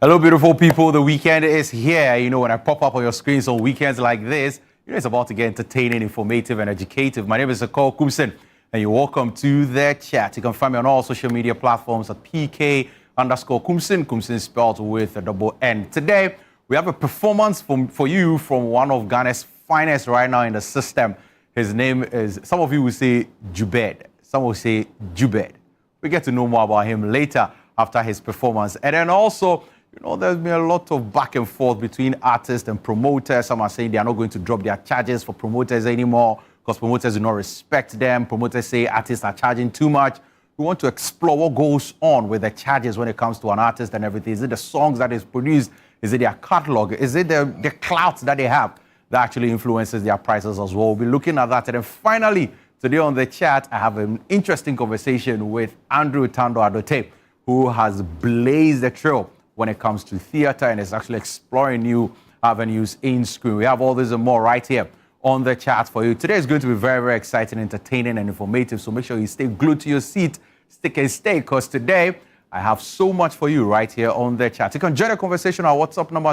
Hello, beautiful people. The weekend is here. You know, when I pop up on your screens on weekends like this, you know, it's about to get entertaining, informative, and educative. My name is Ekow Koomson, and you're welcome to the chat. You can find me on all social media platforms at PK_Koomson. Koomson spelled with a double N. Today, we have a performance for you from one of Ghana's finest right now in the system. His name is, some of you will say Jubet, some will say Jubet. We get to know more about him later after his performance. And then also, you know, there's been a lot of back and forth between artists and promoters. Some are saying they are not going to drop their charges for promoters anymore because promoters do not respect them. Promoters say artists are charging too much. We want to explore what goes on with the charges when it comes to an artist and everything. Is it the songs that is produced? Is it their catalog? Is it the clout that they have that actually influences their prices as well? We'll be looking at that. And then finally, today on the chat, I have an interesting conversation with Andrew Adote, who has blazed the trail when it comes to theater and is actually exploring new avenues in screen. We have all this and more right here on the chat for you. Today is going to be very, very exciting, entertaining, and informative. So make sure you stay glued to your seat, stick and stay, because today I have so much for you right here on the chat. You can join the conversation on our WhatsApp number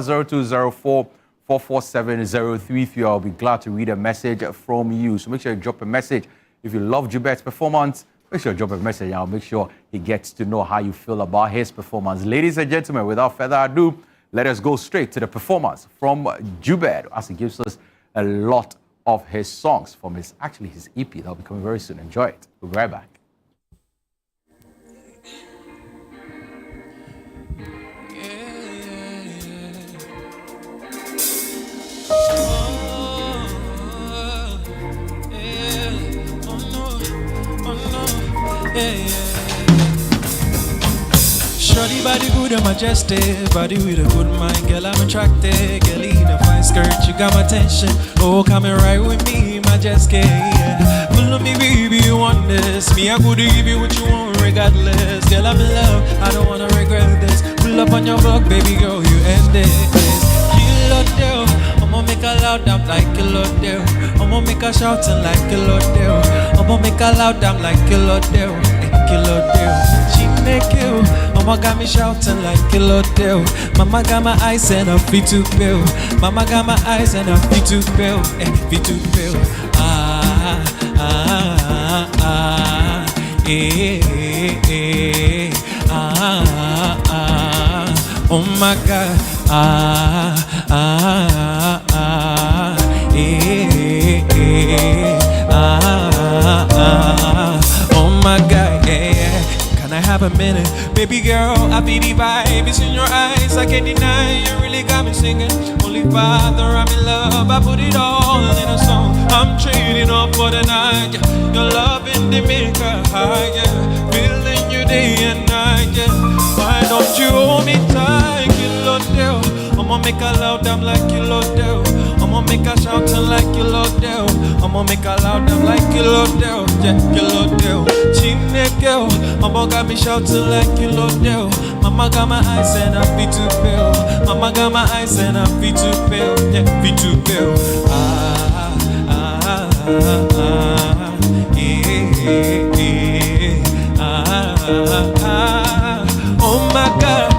0204-447-033. I'll be glad to read a message from you. So make sure you drop a message. If you love Jubet's performance, make sure you drop a message and I'll make sure he gets to know how you feel about his performance. Ladies and gentlemen, without further ado, let us go straight to the performance from Jubet as he gives us a lot of his songs from his EP that'll be coming very soon. Enjoy it. We'll be right back. Shorty body good and majestic, body with a good mind, girl I'm attracted. Girl in a fine skirt, you got my attention. Oh, coming right with me, majestic. Yeah. Pull on me, baby, you want this. Me, I could give you what you want, regardless. Girl, I'm in love, I don't wanna regret this. Pull up on your block, baby girl, you end this. Kill or deal, I'ma make her loud, I'm like kill or deal. I'ma make her shouting like kill or deal. I'ma make her loud, I'm like kill or deal. Kill or deal, she make you. Mama got me shouting like kill or deal. Mama got my eyes and her feet to bill. Mama got my eyes and her feet to bill. Feet to bill. Oh my God. Oh my God, yeah. Can I have a minute? Baby girl, I feel the vibe, it's in your eyes, I can't deny. You really got me singing. Holy Father, I'm in love, I put it all in a song. I'm trading up for the night, yeah. Your love in the maker high, yeah. Feeling you day and night, yeah. Why don't you hold me tight, Kilo Del? I'ma make her loud, I'm like Kilo Del. I'ma make her shouting like Kilo Del. I'ma make her loud, I'm like Kilo Del. Yeah, Kilo Del. Chineke, Mama got me shouting like Kilo Del. Mama got my eyes and her feet to bill. Mama got my eyes and her feet to bill. Yeah, feet to bill. Oh my God.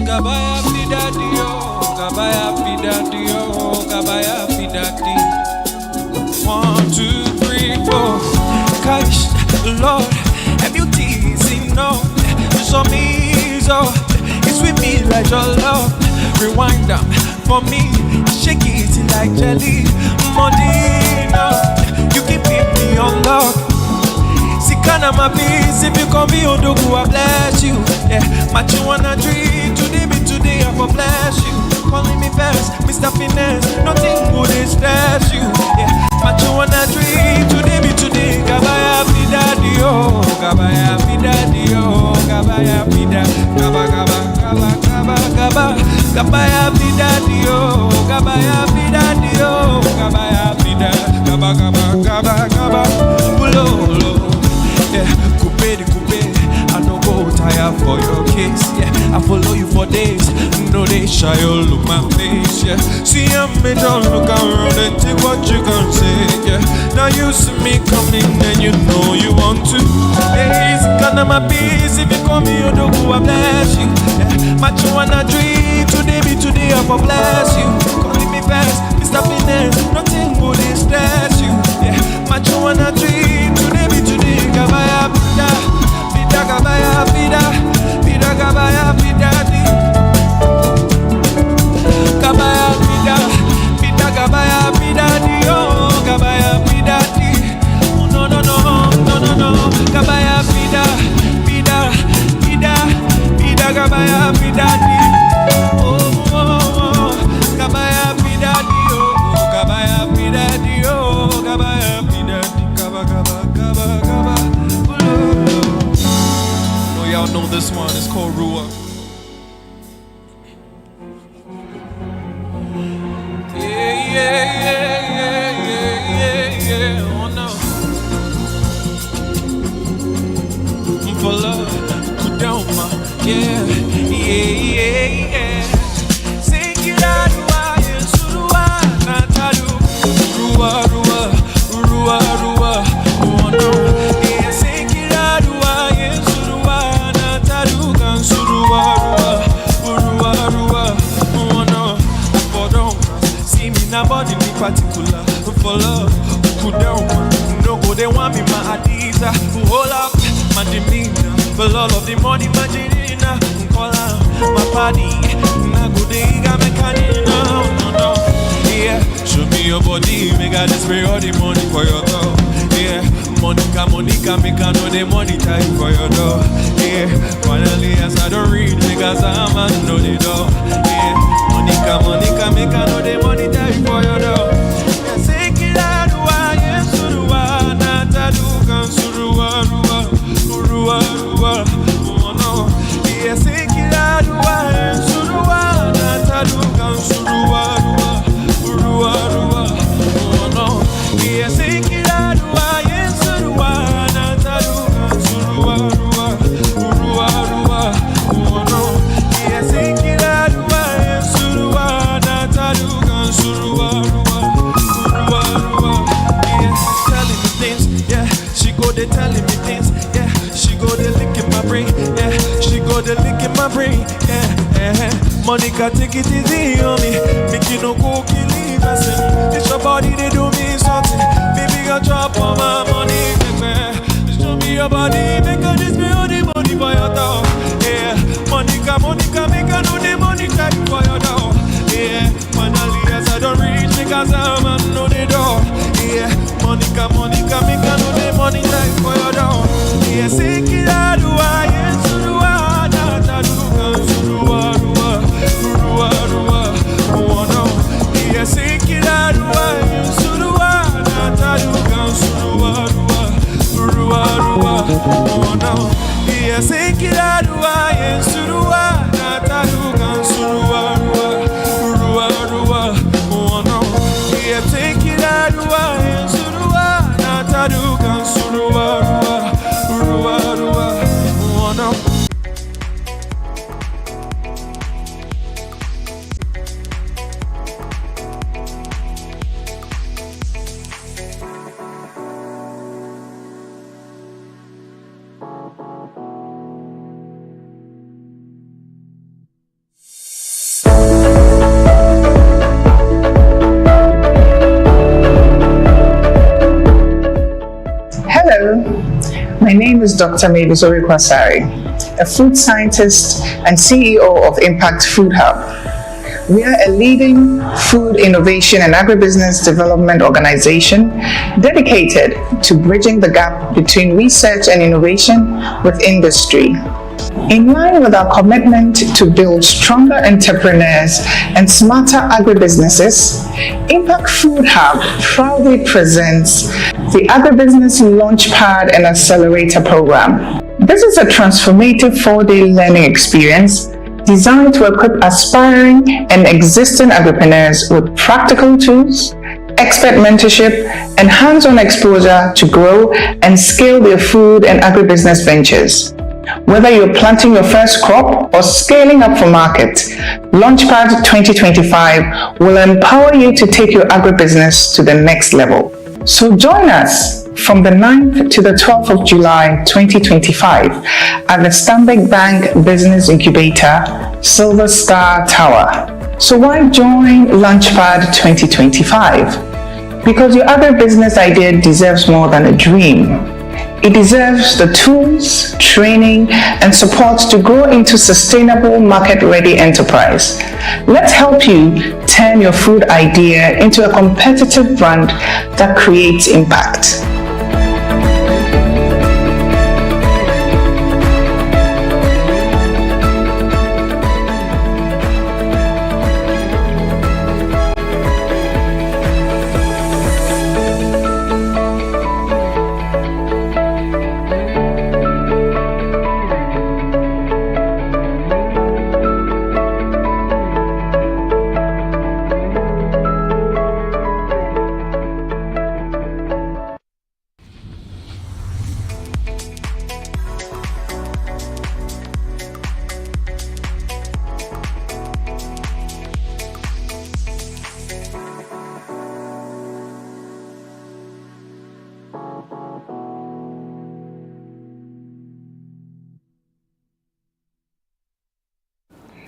Gabaya Fidadio, Gabaya Fidadio, Gabaya Fidadi. 1, 2, 3, 4. Gosh, Lord, have you teasing? No, so me, so it's with me like your love. Rewind them for me, shake it like jelly. Modena, you can keep me on lock. Sikana my peace, if you come be Odogu, I bless you. Yeah, but you wanna dream today, be today, I will bless you. Calling me fast, Mr. Finesse, nothing good is stress you. Yeah, but you wanna dream today, be today. Gabaya Fidadio, Gabaya Fidadio. Gabaya vida, gaba gaba gaba gaba gaba, gabaya vida dio, gabaya vida dio, gabaya vida, gaba gaba gaba gaba, ulo ulo, yeah, coupe de coupe, I no go tire for your case, yeah, I follow you for days, no they shy all look my face, yeah, see I'm me don't look around and take what you can say, yeah, now you see me coming and you know you want to, hey, it's kinda my peace, if you call me you don't go I bless you, yeah, my you wanna dream, today be today I will bless you, come leave me fast, Mr. Finesse, nothing will distress you, yeah, my you wanna dream, today be today, gabaya vida, vida gabaya vida, vida gabaya vida di, gabaya vida, vida gabaya vida di, oh, gabaya vida di, oh, no no no no no no, gabaya vida, vida, vida, vida gabaya vida di, oh oh oh, gabaya vida di, oh, gabaya vida di, oh, gabaya vida di, gaba gaba gaba gaba, oh, no, y'all know this one, it's called Rua. Yeah, yeah, yeah, yeah, yeah, yeah, yeah, oh no. For love, Kudoma, yeah, yeah, yeah, yeah. Sing it out, yeah, Surua, Natalu, Rua, Rua, Rua, Rua, oh no. Yeah, sing it out, yeah, Surua, Natalu, Gan Surua, Rua, Rua, Rua, oh no. For don't see me nobody in particular. For love, Kudoma, no go they want me my Adiza, hold up. My demeanor, for all of the money, my Gina, call out my party, na go diga me canina, no no, yeah. Show me your body, make I display all the money for your door, yeah. Monica, Monica, make I know the money time for your door, yeah. Finally, as I don't read, because I'm a know the door, yeah. Monica, Monica, make I know the money time for your door. Yeah, say it out, yeah, Surua, Natalu, can Surua, Rua. Rua, Rua, oh no. Yeah, sing it out, Rua, Surua, Natalu, can Surua, Rua, Rua, Rua, oh no. Yeah, sing it out, Rua, Surua, Natalu, can Surua, Rua, Rua, Rua, oh no. Yeah, sing it out, Rua, Surua, Natalu, can Surua, Rua, Rua, Rua. Yeah, telling me things, yeah, she go there telling me things, yeah. She go there licking my brain, yeah. She go there licking my brain, yeah. Monica, take it easy on me. Make you no go kill me, person. It's your body, they do me something. Baby, I drop all my money, baby. Show me your body, make her display all the money for your dog, yeah. Monica, Monica, make her know the money type for your dog, yeah. Finally, as I don't reach, because I'm a know the door, yeah. Monica, Monica, make her know the money type for your dog. Yeah, sing it out, yeah, Surua, Natalu, Surua, Rua, Rua, Rua, oh no. Yeah, sing it out, yeah, Surua, Natalu, Surua, Rua, Rua, Rua, oh no. Yeah, sing it out, yeah, Surua, Natalu, Surua, Rua, Rua, Rua, oh no. Yeah, sing it out, yeah, Surua, Natalu, Surua, Rua. Rua, Rua, oh no. My name is Dr. Mabizori Kwasari, a food scientist and CEO of Impact Food Hub. We are a leading food innovation and agribusiness development organization dedicated to bridging the gap between research and innovation with industry. In line with our commitment to build stronger entrepreneurs and smarter agribusinesses, Impact Food Hub proudly presents the Agribusiness Launchpad and Accelerator Program. This is a transformative 4-day learning experience designed to equip aspiring and existing agripreneurs with practical tools, expert mentorship, and hands-on exposure to grow and scale their food and agribusiness ventures. Whether you're planting your first crop or scaling up for market, Launchpad 2025 will empower you to take your agribusiness to the next level. So join us from the 9th to the 12th of July 2025 at the Stanbic Bank Business Incubator, Silver Star Tower. So why join Launchpad 2025? Because your agribusiness idea deserves more than a dream. It deserves the tools, training, and support to grow into sustainable, market-ready enterprise. Let's help you turn your food idea into a competitive brand that creates impact.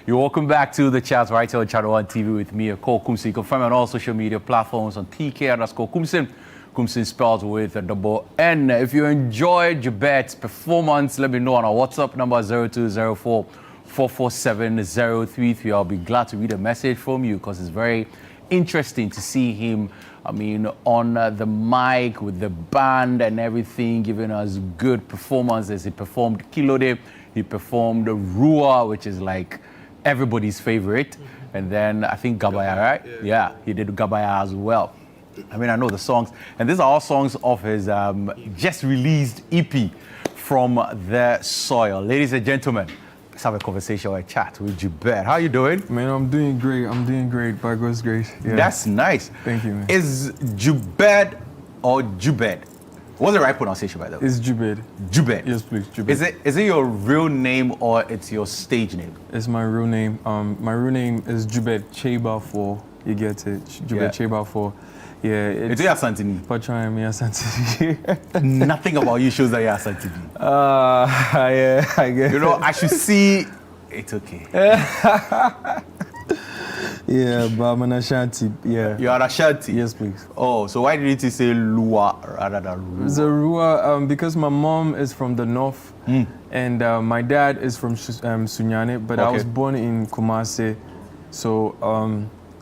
You're welcome back to the chat right here on Channel 1 TV with me, Ekow Koomson. You can find me on all social media platforms on TK_Koomson. Koomson spelled with a double N. If you enjoyed Jubet's performance, let me know on our WhatsApp number 0204 447 033. I'll be glad to read a message from you because it's very interesting to see him, on the mic with the band and everything, giving us good performances. He performed Kilode, he performed Rua, which is like everybody's favorite. And then I think Gabaya, right? Yeah, he did Gabaya as well. I know the songs. And these are all songs of his just released EP, From the Soil. Ladies and gentlemen, let's have a conversation or a chat with Jubet. How are you doing? Man, I'm doing great, by God's grace. Yeah. That's nice. Thank you, man. Is Jubet or Jubet? What's the right pronunciation, by the way? It's Jubet. Jubet? Yes, please, Jubet. Is it your real name or it's your stage name? It's my real name. My real name is Jubet Cheba4. You get it? Jubet Cheba4. Yeah. It's your Santini. Patron, yeah, Santini. Nothing about you shows that you're Santini. Yeah, I guess. I should see. It's okay. Yeah, but I'm an Ashanti. Yeah. You are Ashanti? Yes, please. Oh, so why didn't you say Lua rather than Rua? It's a Rua because my mom is from the north and my dad is from Sunyane, but I was born in Kumasi. So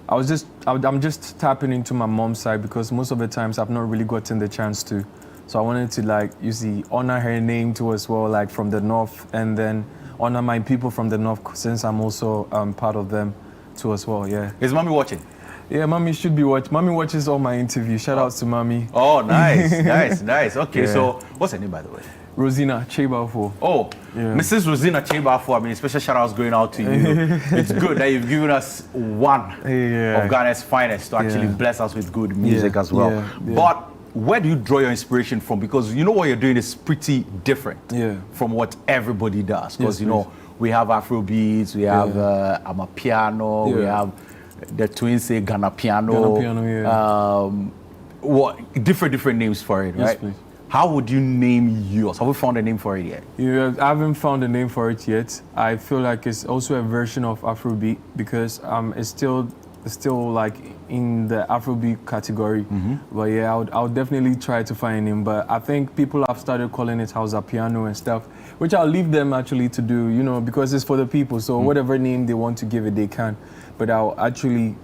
I'm just tapping into my mom's side because most of the times I've not really gotten the chance to. So I wanted to honor her name too as well, like from the north, and then honor my people from the north since I'm also part of them too as well. Yeah. Is mommy watching? Yeah, mommy should be watching. Mommy watches all my interviews. Shout out to mommy. Oh, nice, nice. Okay, so what's her name, by the way? Rosina Cheba4. Oh, yeah. Mrs. Rosina Cheba4. Special shout outs going out to you. It's good that you've given us one of Ghana's finest to actually bless us with good music as well. But where do you draw your inspiration from? Because what you're doing is pretty different from what everybody does. Because we have Afrobeats, we have Amapiano, we have the twins say Ghana Piano. Different names for it, right? Please. How would you name yours? Have we found a name for it yet? Yeah, I haven't found a name for it yet. I feel like it's also a version of Afrobeat because it's still like in the Afrobeat category. But yeah, I would definitely try to find a name. But I think people have started calling it Hausa Piano and stuff, which I'll leave them actually to do, because it's for the people. So whatever name they want to give it, they can. But I'll actually,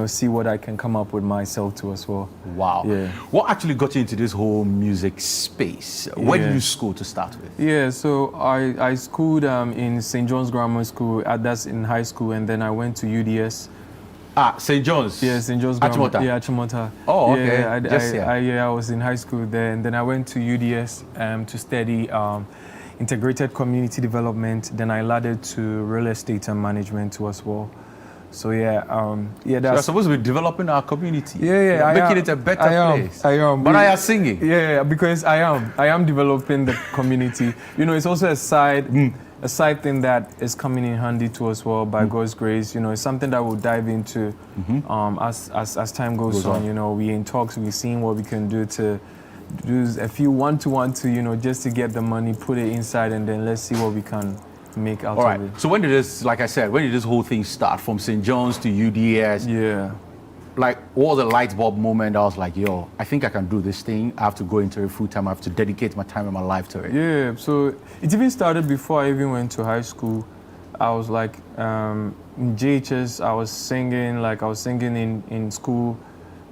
see what I can come up with myself too as well. Wow. Yeah. What actually got you into this whole music space? Where did you school to start with? Yeah, so I schooled in St. John's Grammar School. That's in high school, and then I went to UDS. St. John's? Yeah, St. John's Grammar. Achimota? Yeah, Achimota. Oh, okay. I was in high school there, and then I went to UDS to study integrated community development. Then I laddered to real estate and management too as well. So yeah, So that's you're supposed to be developing our community. yeah, Making it a better place. I am. But I am singing. Yeah, because I am developing the community. You know, it's also a side thing that is coming in handy too as well by God's grace. You know, it's something that we'll dive into as time goes on. You know, we in talks, we're seeing what we can do to do a few one-to-one to, you know, just to get the money, put it inside, and then let's see what we can make out All right. of it. So when did this, like I said, when did this whole thing start? From St. John's to UDS? Yeah. Like, what was the light bulb moment? I was like, yo, I think I can do this thing. I have to go into it full time. I have to dedicate my time and my life to it. Yeah, so it even started before I even went to high school. I was like, in JHS, I was singing in school,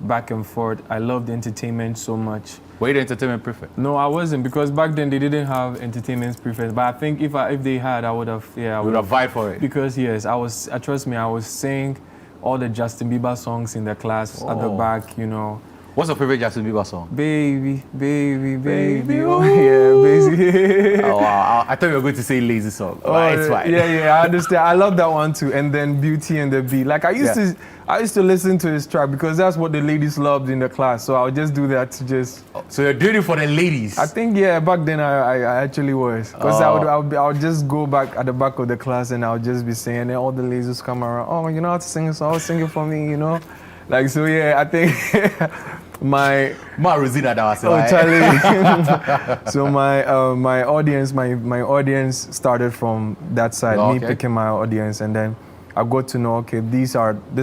back and forth. I loved entertainment so much. Were you the entertainment prefect? No, I wasn't, because back then they didn't have entertainment prefects. But I think if they had, I would have, I would have vied for it. Because yes, trust me, I was singing all the Justin Bieber songs in the class at the back, you know. What's your favorite Justin Bieber song? Baby, baby, baby. Oh, yeah, basically. Oh, wow. I thought you were going to say lazy song. But it's fine. Yeah, I understand. I love that one too. And then Beauty and the Beat. Like I used to listen to his track because that's what the ladies loved in the class. So I would just do that to just. So you're doing it for the ladies? I think back then I actually was, because I would just go back at the back of the class and I would just be singing, and all the ladies would come around. Oh, you know how to sing a song? Sing it for me, you know. Like so, yeah. I think. My Rosina, that was Charlie. So my audience started from that side. Me picking my audience, and then I got to know, okay, this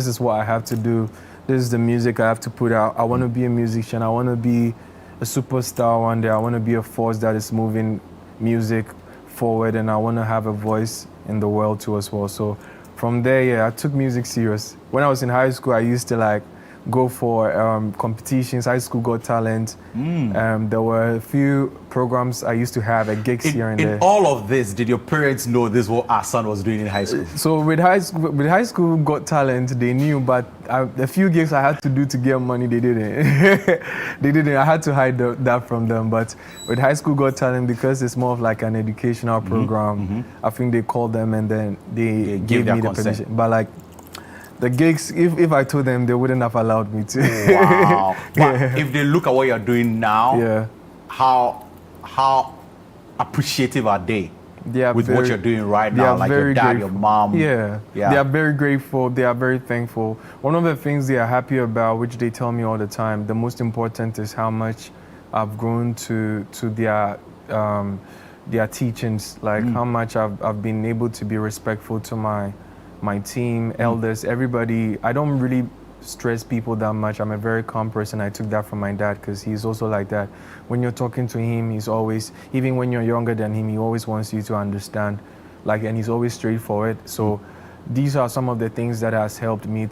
is what I have to do. This is the music I have to put out. I want to be a musician. I want to be a superstar one day. I want to be a force that is moving music forward, and I want to have a voice in the world too as well. So from there, I took music serious. When I was in high school, I used to go for competitions, High School Got Talent. There were a few programs I used to have at gigs here and there. In all of this, did your parents know this what our son was doing in high school? So with High School Got Talent, they knew, but a few gigs I had to do to get money, they didn't. They didn't. I had to hide that from them. But with High School Got Talent, because it's more of like an educational program, I think they called them and then they gave me the permission. But the gigs, if I told them, they wouldn't have allowed me to. Wow. But if they look at what you're doing now, how appreciative are they with what you're doing right now? Like your dad, your mom. Yeah, they are very grateful. They are very thankful. One of the things they are happy about, which they tell me all the time, the most important is how much I've grown to their teachings, like how much I've been able to be respectful to my team, elders, everybody. I don't really stress people that much. I'm a very calm person. I took that from my dad because he's also like that. When you're talking to him, he's always, even when you're younger than him, he always wants you to understand, and he's always straightforward. So these are some of the things that has helped me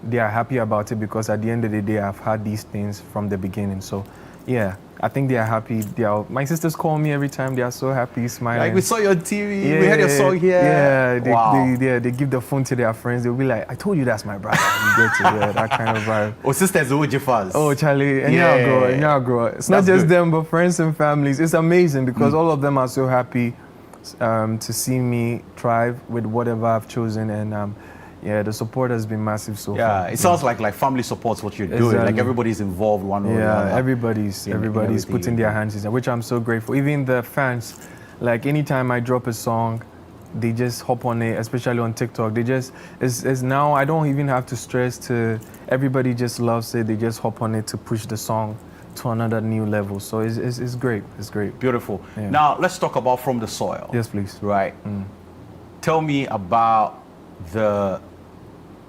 they are happy about it, because at the end of the day, I've had these things from the beginning. So yeah, I think they are happy. My sisters call me every time. They are so happy, smiling. Like, we saw you on TV. We heard your song here. Yeah, they give the phone to their friends. They'll be like, I told you that's my brother. You get to that kind of vibe. Oh, sisters, who you fans? Oh, Charlie, and y'all grow. It's not just them, but friends and families. It's amazing because all of them are so happy to see me thrive with whatever I've chosen, and the support has been massive so far. Yeah, it sounds like family supports what you're doing. Like everybody's involved one way or another. Yeah, everybody's putting their hands in, which I'm so grateful. Even the fans, anytime I drop a song, they just hop on it, especially on TikTok. They just, it's now I don't even have to stress to, everybody just loves it. They just hop on it to push the song to another new level. So it's great. It's great. Beautiful. Yeah. Now let's talk about From the Soil. Yes, please. Right. Tell me about the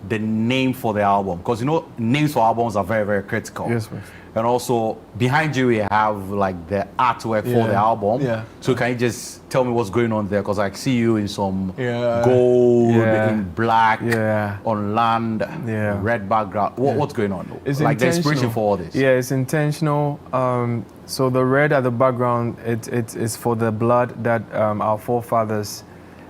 name for the album, because names for albums are very, very critical. Yes, please. And also behind you we have the artwork for the album. Yeah. So can you just tell me what's going on there? Because I see you in some gold, in black, on land, red background. What's going on? It's the inspiration for all this. Yeah, it's intentional. So the red at the background, it's for the blood that our forefathers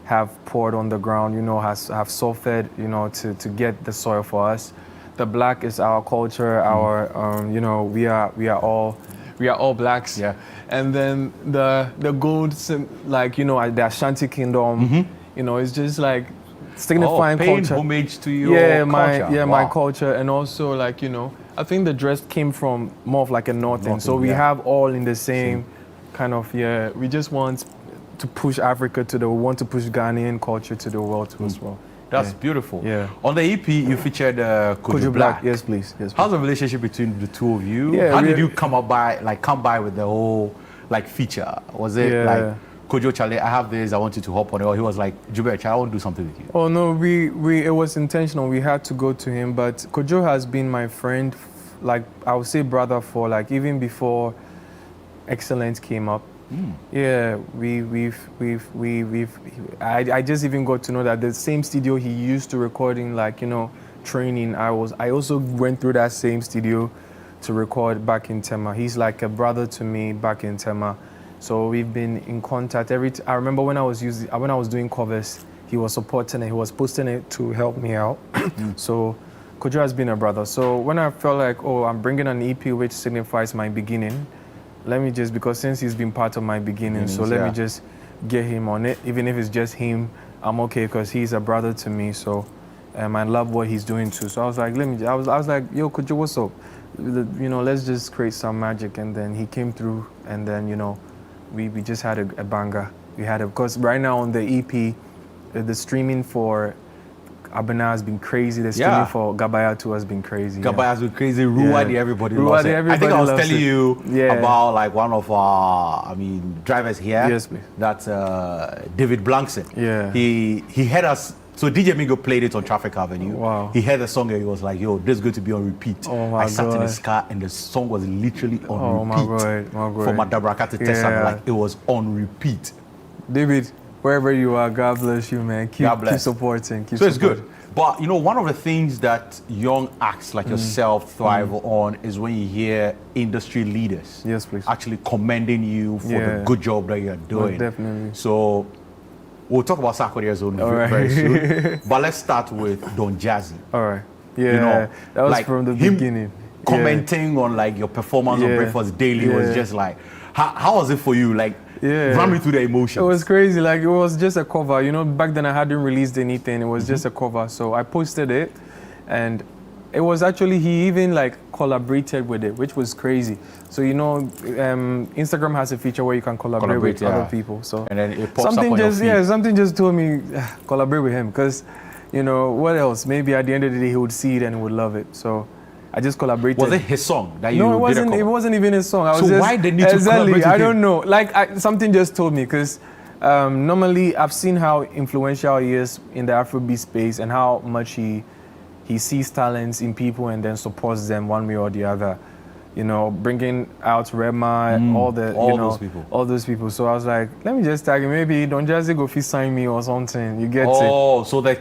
have poured on the ground, have suffered, to get the soil for us. The black is our culture, our, we are all we are all blacks. Yeah. And then the gold, like, you know, the Ashanti Kingdom, you know, it's just like signifying paying culture. homage to your culture. My Wow. culture. And also, like, you know, I think the dress came from more of like a northern. So Northern, we yeah. have all in the same kind of, we just want to push Africa we want to push Ghanaian culture to the world too as well. That's beautiful. Yeah. On the EP, you featured Kojo Black. Black. Yes, please. Yes, please. How's the relationship between the two of you? Yeah, How did you come by with the whole like feature? Was it like Kojo, Charlie, I have this, I want you to hop on it, or he was like, Jubet, I want to do something with you? Oh no, it was intentional. We had to go to him, but Kojo has been my friend, like I would say brother, for like even before Excellence came up. Yeah, I just even got to know that the same studio he used to record in, like, you know, training. I also went through that same studio to record back in Tema. He's like a brother to me back in Tema. So we've been in contact I remember when I was doing covers, he was supporting it, he was posting it to help me out. So Kojo has been a brother. So when I felt like, oh, I'm bringing an EP which signifies my beginning, let me just, because since he's been part of my beginning, so let me just get him on it. Even if it's just him, I'm okay, because he's a brother to me. So I love what he's doing too. So I was like, I was like, yo, Kojo, what's up? You know, let's just create some magic. And then he came through, and then, you know, we just had a banger. Because right now on the EP, the streaming for Abena has been crazy. The streaming for Gabaya too has been crazy. Gabaya has been crazy. Ruwadi, everybody loves it. I think I was telling you about like one of our, drivers here. Yes, please. That's David Blankson. Yeah. He had us. So DJ Mingo played it on Traffic Avenue. Wow. He heard the song and he was like, yo, this is going to be on repeat. Oh my I sat God. in his car and the song was literally on repeat. My God. For Madabraka to test something, like it was on repeat. David, wherever you are, God bless you, man. God bless. Keep supporting. So it's good. But, you know, one of the things that young acts like yourself thrive on is when you hear industry leaders actually commending you for the good job that you're doing. Oh, definitely. So we'll talk about Sarkodie Zone very soon. But let's start with Don Jazzy. All right. Yeah, you know, that was like from the him beginning. Commenting on like your performance on Breakfast Daily was just like, how was it for you? Like, run me through the emotions. It was crazy. Like, it was just a cover. You know, back then I hadn't released anything. It was just a cover. So I posted it, and it was actually, he even like collaborated with it, which was crazy. So, you know, Instagram has a feature where you can collaborate with other people. So and then it pops up on your feed. Something just told me collaborate with him, because, you know, what else? Maybe at the end of the day he would see it and he would love it. So I just collaborated. Was it his song that you No, it wasn't. It wasn't even his song. Why did you need to collaborate with him? I don't know. Like, something just told me, because normally I've seen how influential he is in the Afrobeat space and how much he sees talents in people and then supports them one way or the other. You know, bringing out Rema, all those people. So I was like, let me just tag him. Maybe Don Jazzy go fit sign me or something. You get it? Oh, so the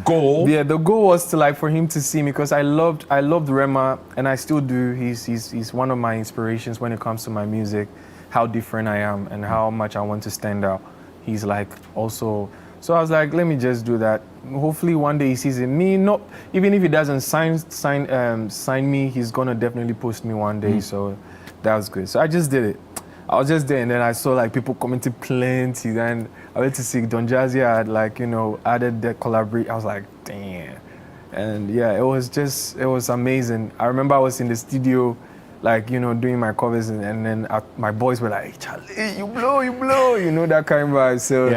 goal? Yeah, the goal was to like for him to see me, because I loved Rema, and I still do. He's one of my inspirations when it comes to my music, how different I am and how much I want to stand out. He's like also. So I was like, let me just do that. Hopefully one day he sees it. Even if he doesn't sign me, he's gonna definitely post me one day. So that was good. So I just did it. I was just there, and then I saw like people commenting plenty. And I went to see Don Jazzy had like, you know, added the collaborate. I was like, damn. And yeah, it was amazing. I remember I was in the studio, like, you know, doing my covers, and then my boys were like, hey, Charlie, you blow, you know, that kind of vibe. So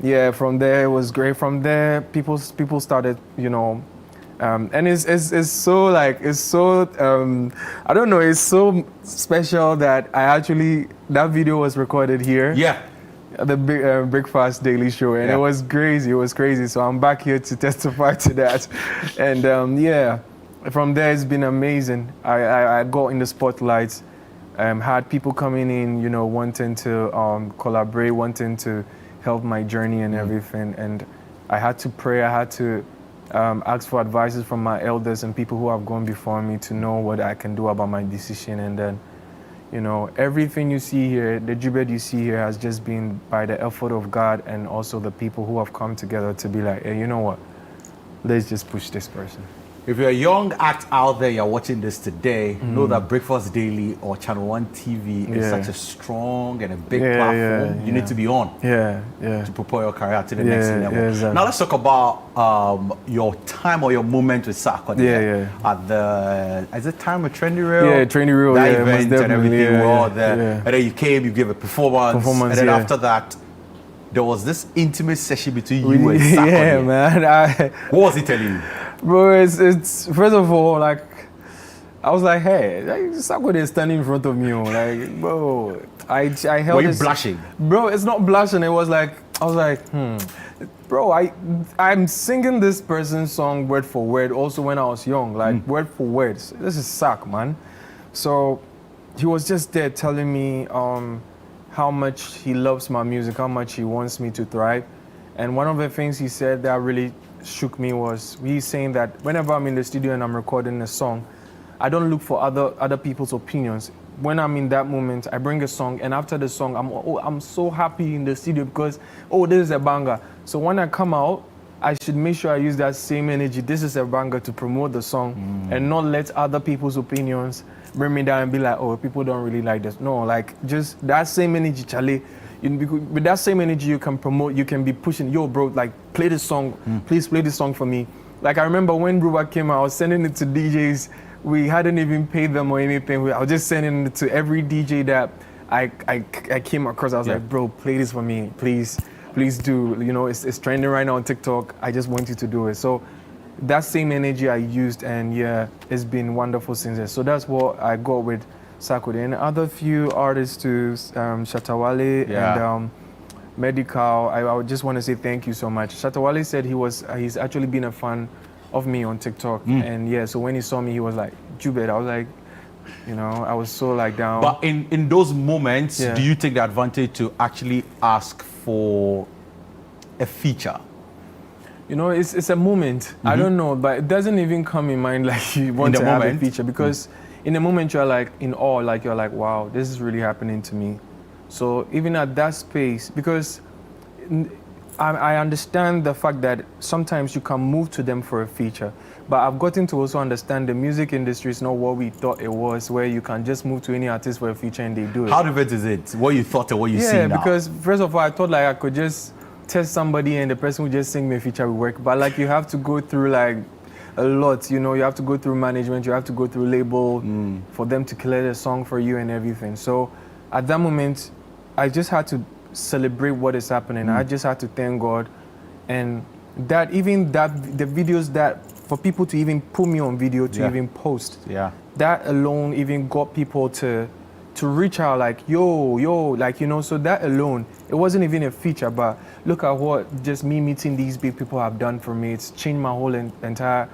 yeah, from there it was great. From there, people started, you know, and it's so like, it's so I don't know, it's so special that that video was recorded here. Yeah. At the Breakfast Daily Show, and it was crazy. So I'm back here to testify to that. And from there it's been amazing. I got in the spotlights, had people coming in, you know, wanting to collaborate, wanting to help my journey and everything. And I had to pray, I had to ask for advices from my elders and people who have gone before me to know what I can do about my decision. And then, you know, everything you see here, the Jubet you see here has just been by the effort of God and also the people who have come together to be like, hey, you know what? Let's just push this person. If you're a young act out there, you're watching this today, know that Breakfast Daily or Channel 1 TV is such a strong and a big platform you need to be on to propel your career to the next level. Exactly. Now let's talk about your time or your moment with Sarkodie. At the, is it time with Trendy Real? Yeah, Trendy Real, that event and everything. And then you came, you gave a performance and then after that, there was this intimate session between you and Sarkodie. Yeah, man. What was he telling you? Bro, it's first of all, like, I was like, hey, Sarkodie is standing in front of me. Like, bro, I held. Were you blushing? Bro, it's not blushing. It was like, I was like, bro, I'm singing this person's song word for word. Also, when I was young, like word for word. This is Sark, man. So he was just there telling me how much he loves my music, how much he wants me to thrive. And one of the things he said that really shook me was he's saying that whenever I'm in the studio and I'm recording a song, I don't look for other people's opinions. When I'm in that moment, I bring a song, and after the song, I'm so happy in the studio because, this is a banger. So when I come out, I should make sure I use that same energy. This is a banger to promote the song and not let other people's opinions bring me down and be like, people don't really like this. No, like just that same energy, Charlie. With that same energy, you can promote, you can be pushing, yo, bro, like, play this song, please play this song for me. Like, I remember when Ruba came out, I was sending it to DJs. We hadn't even paid them or anything. I was just sending it to every DJ that I came across. I was like, bro, play this for me, please do. You know, it's trending right now on TikTok. I just want you to do it. So that same energy I used, and it's been wonderful since then. So that's what I got with Sarkodie. And other few artists too, Shatawale and Medical. I would just want to say thank you so much. Shatawale said he's actually been a fan of me on TikTok, and so when he saw me, he was like, Jubet. I was like, I was so like down. But in those moments, do you take the advantage to actually ask for a feature? It's a moment. I don't know, but it doesn't even come in mind like you want to have a feature, because in the moment you're like in awe, like you're like, wow, this is really happening to me. So even at that space, because I understand the fact that sometimes you can move to them for a feature, but I've gotten to also understand the music industry is not what we thought it was, where you can just move to any artist for a feature and they do it. How different is it? What you thought and what you see now? Yeah, because first of all, I thought like I could just test somebody and the person would just sing me a feature will work, but like you have to go through like a lot, you have to go through management, you have to go through label for them to clear the song for you and everything. So at that moment, I just had to celebrate what is happening. I just had to thank God, and the videos that for people to even put me on video to even post, that alone even got people to reach out like yo, like so that alone, it wasn't even a feature, but look at what just me meeting these big people have done for me. It's changed my whole entire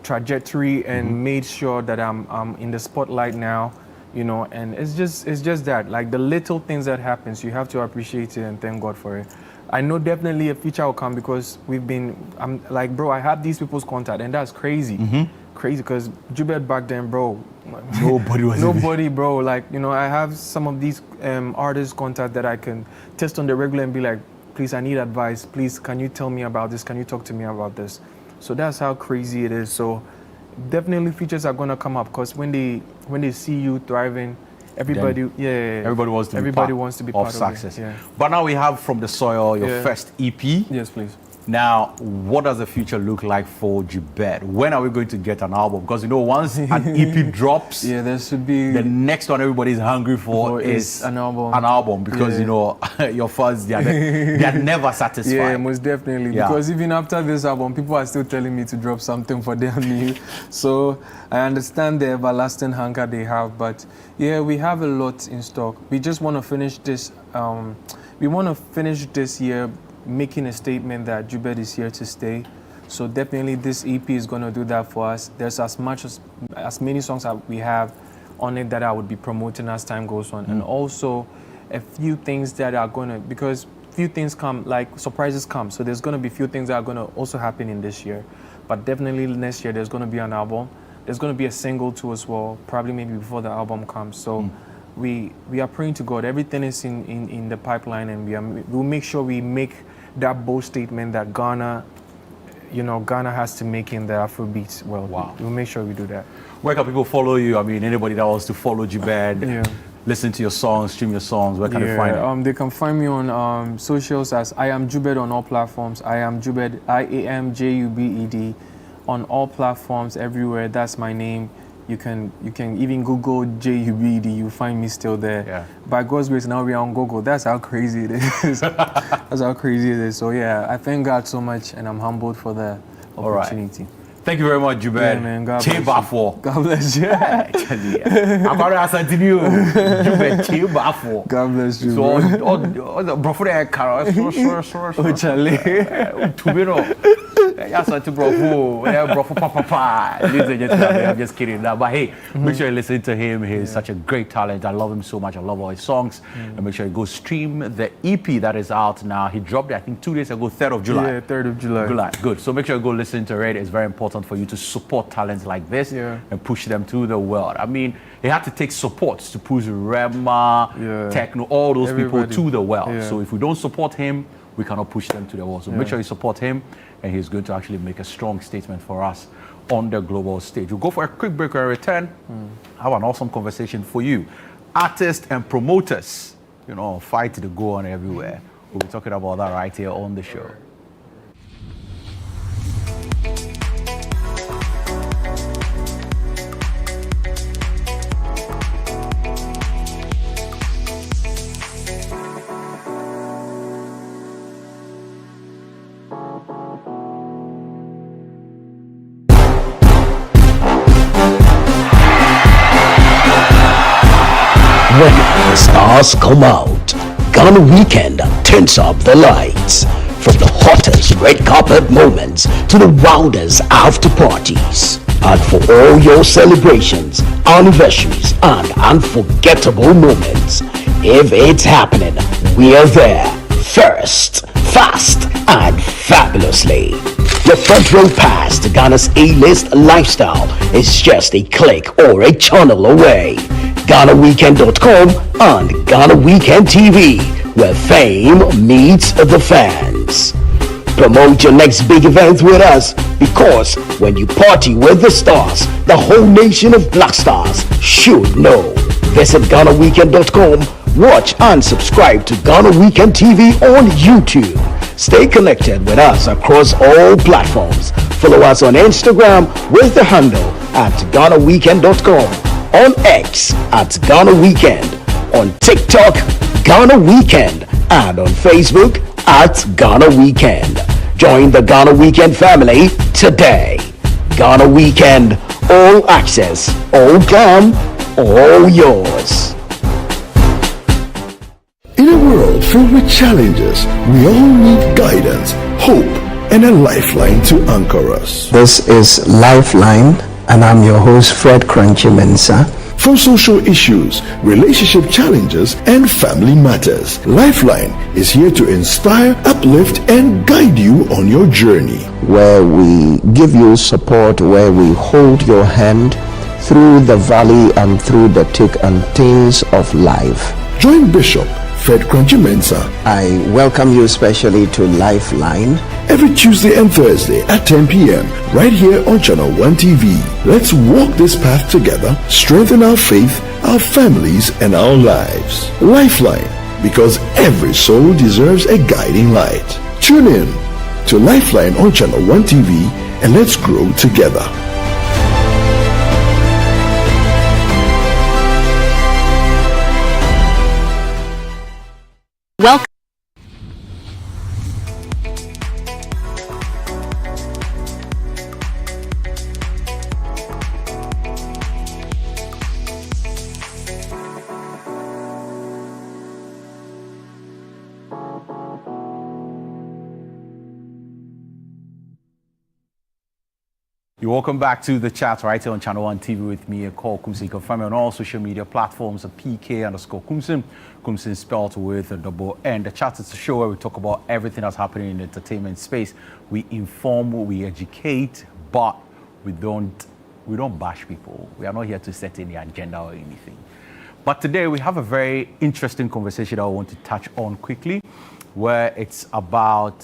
trajectory and made sure that I'm in the spotlight now. And it's just that, like the little things that happens, you have to appreciate it and thank God for it. I know definitely a feature will come because I'm like, bro, I have these people's contact, and that's crazy. Crazy, because Jubet back then, bro, nobody, bro, like, I have some of these artists contact that I can test on the regular and be like, please, I need advice, please, can you tell me about this, can you talk to me about this? So that's how crazy it is. So definitely features are gonna come up, because when they see you thriving, everybody wants to be part of success. But now we have From the Soil, your first EP. Yes, please. Now, what does the future look like for Jubet? When are we going to get an album? Because once an EP drops, there should be the next one everybody's hungry for is an album. An album, because your fans they are never satisfied. Yeah, most definitely. Because even after this album, people are still telling me to drop something for them new. So I understand the everlasting hunger they have, but we have a lot in stock. We just want to finish this. We want to finish this year making a statement that Jubet is here to stay. So definitely this EP is going to do that for us. There's as many songs that we have on it that I would be promoting as time goes on. And also a few things that are going to, because few things come, like surprises come. So there's going to be few things that are going to also happen in this year. But definitely next year there's going to be an album. There's going to be a single too as well, probably maybe before the album comes. So we are praying to God. Everything is in the pipeline, and we'll make sure we make that bold statement that Ghana Ghana has to make in the Afrobeats world. Wow. We'll make sure we do that. Where can people follow you? I mean, anybody that wants to follow Jubet, listen to your songs, stream your songs, where can they find it? They can find me on socials as I am Jubet on all platforms. I am Jubet, IAMJUBED on all platforms everywhere. That's my name. You can even Google JUBED. You'll find me still there. Yeah. By God's grace, now we're on Google. That's how crazy it is. That's how crazy it is. So yeah, I thank God so much, and I'm humbled for the opportunity. Thank you very much, Jubet. Yeah, man. God bless you. God bless you. I'm going to ask you, Jubet, God bless you. So, all the brother, Oh, Charlie. Yes, to bravo, papa. I'm just kidding now, but hey, make sure you listen to him. He's such a great talent. I love him so much. I love all his songs. And make sure you go stream the EP that is out now. He dropped it, I think, 2 days ago, 3rd of July. Yeah, 3rd of July. Good. So make sure you go listen to it. It's very important for you to support talents like this and push them to the world. I mean, he had to take support to push Rema, Techno, all those people to the world. Yeah. So if we don't support him, we cannot push them to the world. So make sure you support him, and he's going to actually make a strong statement for us on the global stage. We'll go for a quick break and return. Have an awesome conversation for you. Artists and promoters, fight to go on everywhere. We'll be talking about that right here on the show. When the stars come out, Ghana Weekend turns up the lights. From the hottest red carpet moments to the wildest after parties. And for all your celebrations, anniversaries, and unforgettable moments, if it's happening, we're there. First, fast, and fabulously. Your front row pass to Ghana's A-list lifestyle is just a click or a channel away. GhanaWeekend.com and Ghana Weekend TV, where fame meets the fans. Promote your next big event with us, because when you party with the stars, the whole nation of black stars should know. Visit GhanaWeekend.com, watch and subscribe to Ghana Weekend TV on YouTube. Stay connected with us across all platforms. Follow us on Instagram with the handle at GhanaWeekend.com, on X at Ghana Weekend, on TikTok Ghana Weekend, and on Facebook at Ghana Weekend. Join the Ghana Weekend family today. Ghana Weekend, all access, all glam, all yours. In a world filled with challenges, we all need guidance, hope, and a lifeline to anchor us. This is Lifeline, and I'm your host, Fred Crunchy Mensa. From social issues, relationship challenges, and family matters, Lifeline is here to inspire, uplift, and guide you on your journey. Where we give you support, where we hold your hand through the valley and through the thick and thins of life. Join Bishop Fred Crunchy Mensa. I welcome you especially to Lifeline. Every Tuesday and Thursday at 10 p.m. right here on Channel 1 TV. Let's walk this path together, strengthen our faith, our families, and our lives. Lifeline, because every soul deserves a guiding light. Tune in to Lifeline on Channel 1 TV and let's grow together. Welcome. You're welcome back to the chat right here on Channel 1 TV with me, Ekow Koomson. You can find me on all social media platforms at PK_Koomson. Koomson spelled with a double N. The chat is a show where we talk about everything that's happening in the entertainment space. We inform, we educate, but we don't bash people. We are not here to set any agenda or anything. But today we have a very interesting conversation that I want to touch on quickly, where it's about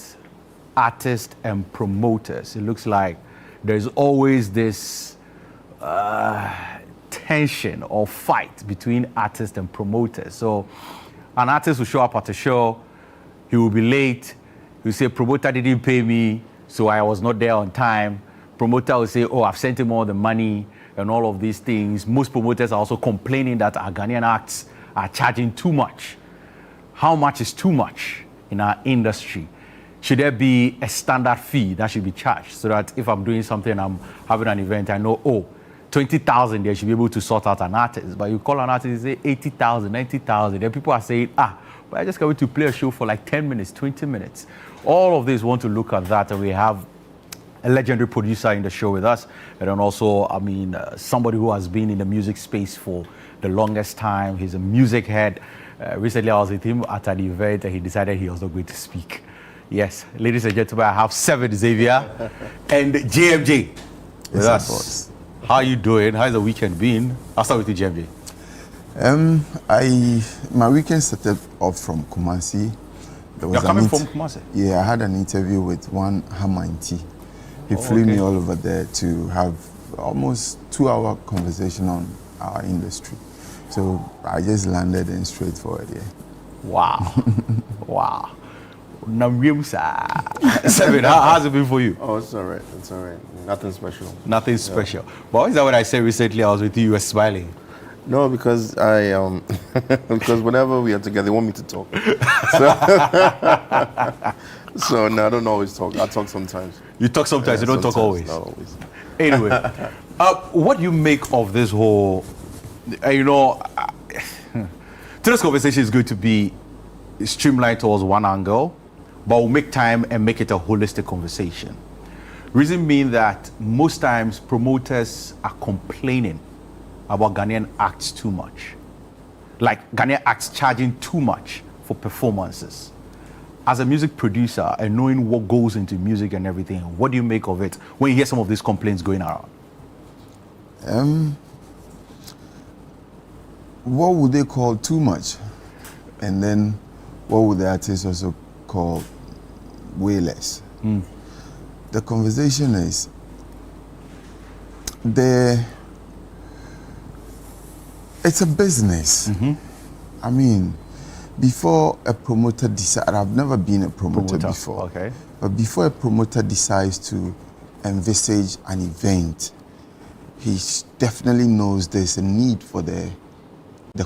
artists and promoters, it looks like there's always this tension or fight between artists and promoters. So an artist will show up at a show, he will be late, he'll say, promoter didn't pay me, so I was not there on time. Promoter will say, oh, I've sent him all the money and all of these things. Most promoters are also complaining that our Ghanaian acts are charging too much. How much is too much in our industry? Should there be a standard fee that should be charged so that if I'm doing something, I'm having an event, I know, oh, 20,000, they should be able to sort out an artist. But you call an artist, you say 80,000, 90,000. Then people are saying, but I just going to play a show for like 10 minutes, 20 minutes. All of this want to look at that, and we have a legendary producer in the show with us, and then also, somebody who has been in the music space for the longest time. He's a music head. Recently, I was with him at an event, and he decided he was not going to speak. Yes, ladies and gentlemen, I have 7 Xavier and JMJ with us. Boss. How are you doing? How's the weekend been? I'll start with you, JMJ. My weekend started off from Kumasi. You're coming from Kumasi? Yeah, I had an interview with one Hamanti. He flew me all over there to have almost 2-hour conversation on our industry. So I just landed in straight forward here. Wow. Wow. 7, how's it been for you? Oh, it's all right. It's all right. Nothing special. Nothing special. But is that what I said recently? I was with you, you were smiling. No, because because whenever we are together, they want me to talk. So no, I don't always talk. I talk sometimes. You talk sometimes, you don't talk always. Not always. Anyway, what do you make of this whole, today's conversation is going to be streamlined towards one angle, but we'll make time and make it a holistic conversation. Reason being that most times promoters are complaining about Ghanaian acts too much. Like Ghanaian acts charging too much for performances. As a music producer and knowing what goes into music and everything, what do you make of it when you hear some of these complaints going around? What would they call too much? And then what would the artists also call way less? The conversation is it's a business. I mean, before a promoter decides, I've never been a promoter before, okay. But before a promoter decides to envisage an event, he definitely knows there's a need for the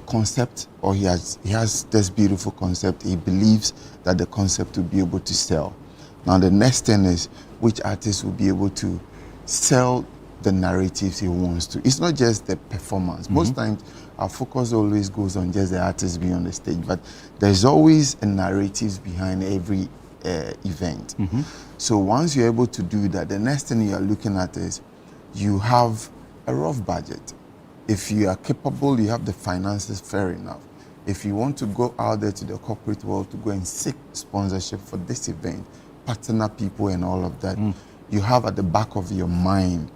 concept, or he has this beautiful concept. He believes that the concept will be able to sell. Now the next thing is which artist will be able to sell the narratives he wants to. It's not just the performance. Most times our focus always goes on just the artist being on the stage, but there's always a narrative behind every event. So once you're able to do that, the next thing you're looking at is you have a rough budget. If you are capable, you have the finances, fair enough. If you want to go out there to the corporate world to go and seek sponsorship for this event, partner people and all of that, you have at the back of your mind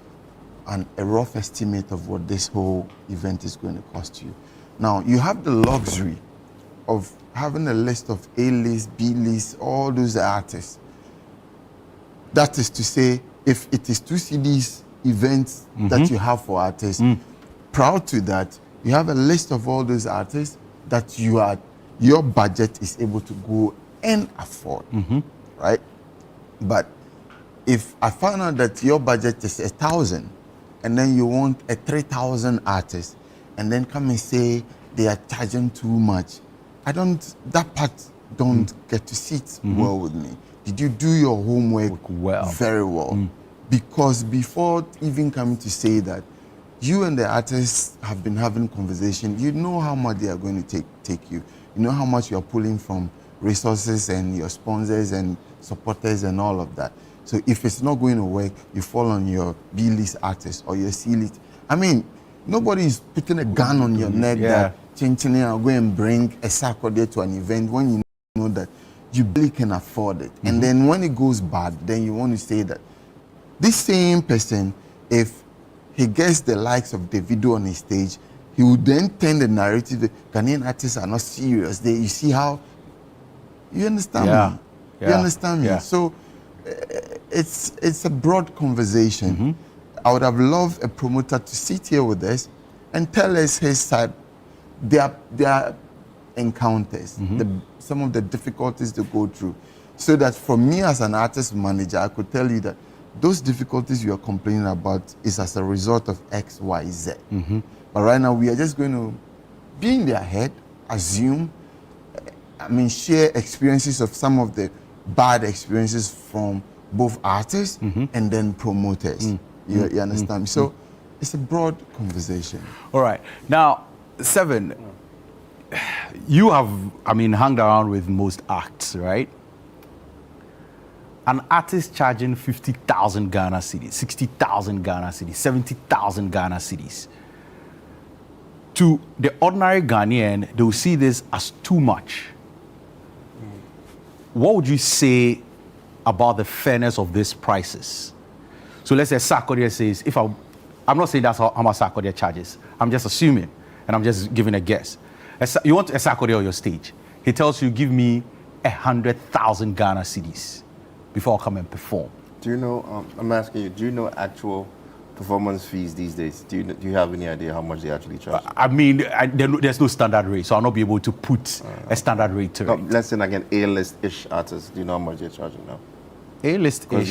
a rough estimate of what this whole event is going to cost you. Now, you have the luxury of having a list of A-list, B-list, all those artists. That is to say, if it is 2 CDs events that you have for artists, proud to that, you have a list of all those artists that your budget is able to go and afford, right? But if I found out that your budget is 1,000, and then you want a 3,000 artist, and then come and say they are charging too much, that part don't get to sit well with me. Did you do your homework very well? Because before even coming to say that, you and the artists have been having conversation, you know how much they are going to take you. You know how much you are pulling from resources and your sponsors and supporters and all of that. So if it's not going to work, you fall on your B-list artist or your C-list. I mean, nobody is putting a gun on your neck that I'll go and bring a circle there to an event when you know that you barely can afford it. And then when it goes bad, then you want to say that this same person, if he gets the likes of Davido on his stage, he would then turn the narrative that Ghanaian artists are not serious. You see how, you understand me? You understand me? So it's a broad conversation. I would have loved a promoter to sit here with us and tell us his side, their encounters, some of the difficulties they go through, so that for me as an artist manager, I could tell you that those difficulties you are complaining about is as a result of X, Y, Z. But right now, we are just going to be in their head, assume, share experiences of some of the bad experiences from both artists and then promoters. You understand? So it's a broad conversation. All right. Now, Seven, you have, hung around with most acts, right? An artist charging 50,000 Ghana cedis, 60,000 Ghana cedis, 70,000 Ghana cedis. To the ordinary Ghanaian, they will see this as too much. What would you say about the fairness of these prices? So let's say Sarkodie says, I'm not saying that's how much Sarkodie charges. I'm just assuming, and I'm just giving a guess. You want a Sarkodie on your stage. He tells you, give me 100,000 Ghana cedis before I come and perform. Do you know, I'm asking you, do you know actual performance fees these days? Do you have any idea how much they actually charge? There's no standard rate, so I'll not be able to put a standard rate to it. Let's say like an A-list-ish artist. Do you know how much they're charging now? A-list-ish? Because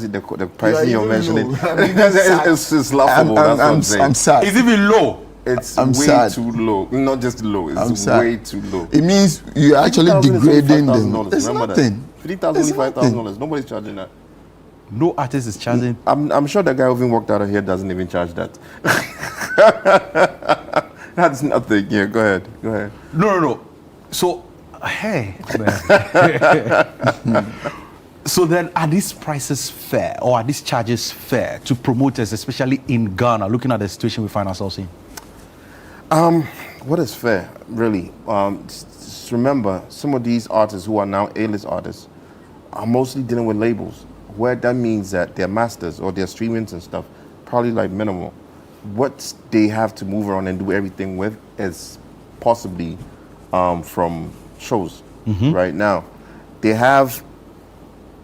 the prices you're mentioning, it's laughable. That's what I'm saying. I'm sad. Is it even low? It's way too low. Not just low, it's way too low. It means you're actually degrading them. It's nothing. $50,000, $5,000. Nobody's charging that. No artist is charging. I'm sure the guy who even walked out of here doesn't even charge that. That's nothing. Yeah, go ahead. No. So, hey. So then, are these prices fair, or are these charges fair to promoters, especially in Ghana, looking at the situation we find ourselves in? What is fair, really? Just remember, some of these artists who are now A-list artists are mostly dealing with labels, where that means that their masters or their streamings and stuff, probably like minimal. What they have to move around and do everything with is possibly from shows. Right now, they have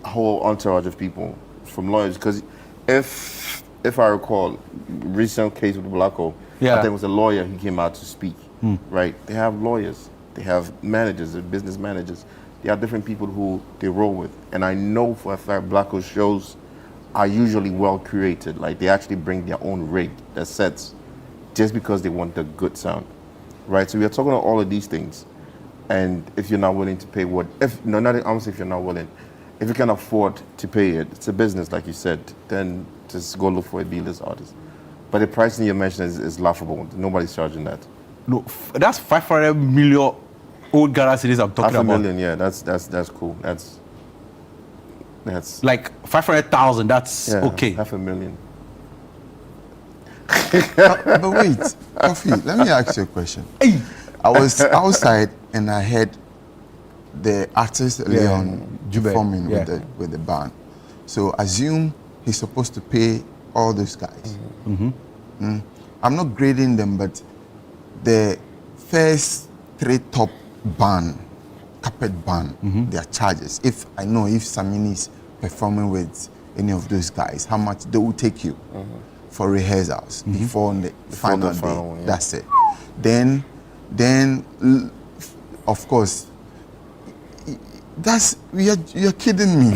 a whole entourage of people from lawyers, because if I recall, recent case with Blacko, I think it was a lawyer who came out to speak, right? They have lawyers, they have managers, business managers. They have different people who they roll with. And I know for a fact Blacko shows are usually well curated. Like, they actually bring their own rig, their sets, just because they want the good sound, right? So we are talking about all of these things. And if you're not willing to pay if you're not willing, if you can afford to pay it, it's a business, like you said, then just go look for a B-list artist. But the pricing you mentioned is laughable. Nobody's charging that. No, that's 500 million old Ghana cedis I'm talking about. 500,000, yeah, that's cool. That's like 500,000. That's okay. 500,000. But wait, Coffee, let me ask you a question. Hey. I was outside and I heard the artist Leon performing with the band. So assume he's supposed to pay all those guys. I'm not grading them, but the first 3 top band, carpet band, their charges. If Samini is performing with any of those guys, how much they will take you for rehearsals before the final day. That's it. Then of course, you're kidding me.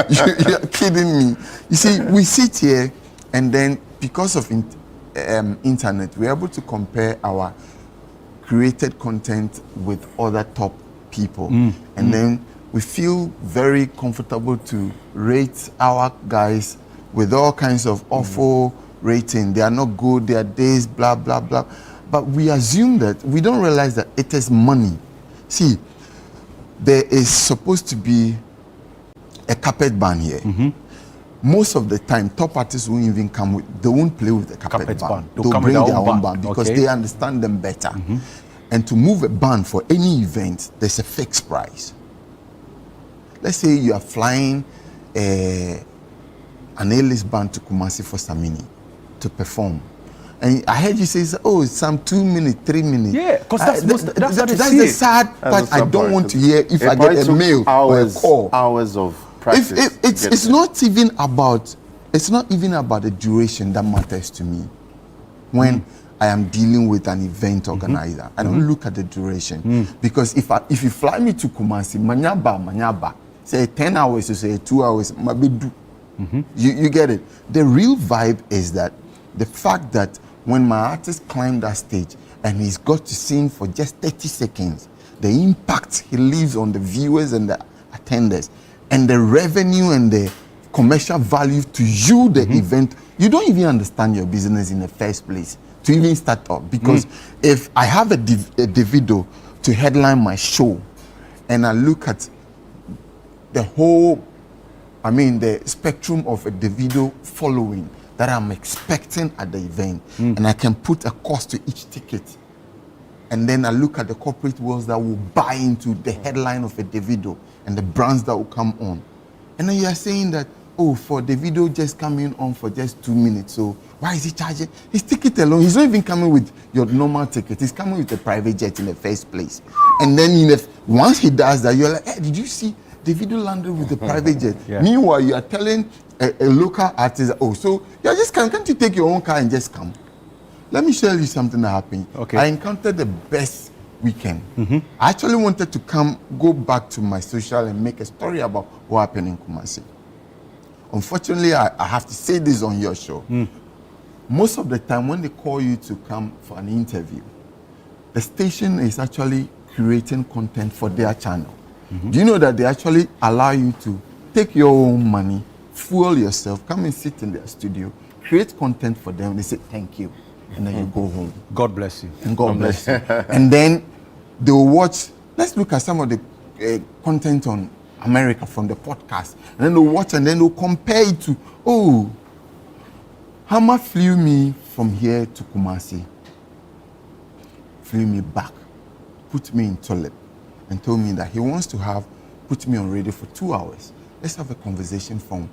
You're kidding me. You see, we sit here, and then because of internet, we're able to compare our created content with other top people, and then we feel very comfortable to rate our guys with all kinds of awful rating. They are not good. They are this, blah blah blah. But we assume that we don't realize that it is money. See, there is supposed to be a carpet band here. Most of the time, top artists won't even come with, they won't play with the carpet band. They'll bring their own band because they understand them better. And to move a band for any event, there's a fixed price. Let's say you are flying an A-list band to Kumasi for Samini to perform. And I heard you say, it's some 2 minutes, 3 minutes. Yeah, because that's the sad part I don't want to hear if I get a mail or a call. Hours of practice. It's not even about the duration that matters to me. When I am dealing with an event organizer, I don't look at the duration because if you fly me to Kumasi, manyaba, say 10 hours or say 2 hours, mabedu. You get it. The real vibe is that the fact that when my artist climbed that stage and he's got to sing for just 30 seconds, the impact he leaves on the viewers and the attenders, and the revenue and the commercial value to you, the event, you don't even understand your business in the first place to even start up. Because if I have a Davido to headline my show and I look at the whole, the spectrum of a Davido following that I'm expecting at the event, and I can put a cost to each ticket, and then I look at the corporate worlds that will buy into the headline of a Davido and the brands that will come on. And then you are saying that, oh, for Davido just coming on for just 2 minutes, so why is he charging? His ticket alone, he's not even coming with your normal ticket. He's coming with a private jet in the first place. And then once he does that, you're like, hey, did you see Davido landed with a private jet? Meanwhile, you are telling a local artist, oh, so you're just can't you take your own car and just come? Let me tell you something that happened. Okay. I encountered the best weekend. I actually wanted to go back to my social and make a story about what happened in Kumasi. Unfortunately, I have to say this on your show. Most of the time when they call you to come for an interview, the station is actually creating content for their channel. Do you know that they actually allow you to take your own money, fuel yourself, come and sit in their studio, create content for them, they say thank you, and then you go home. God bless you. And God bless you. And then they will watch, let's look at some of the content on America from the podcast, and then they'll watch and then they'll compare it to, oh, Hama flew me from here to Kumasi, flew me back, put me in toilet, and told me that he wants to put me on radio for 2 hours. Let's have a conversation from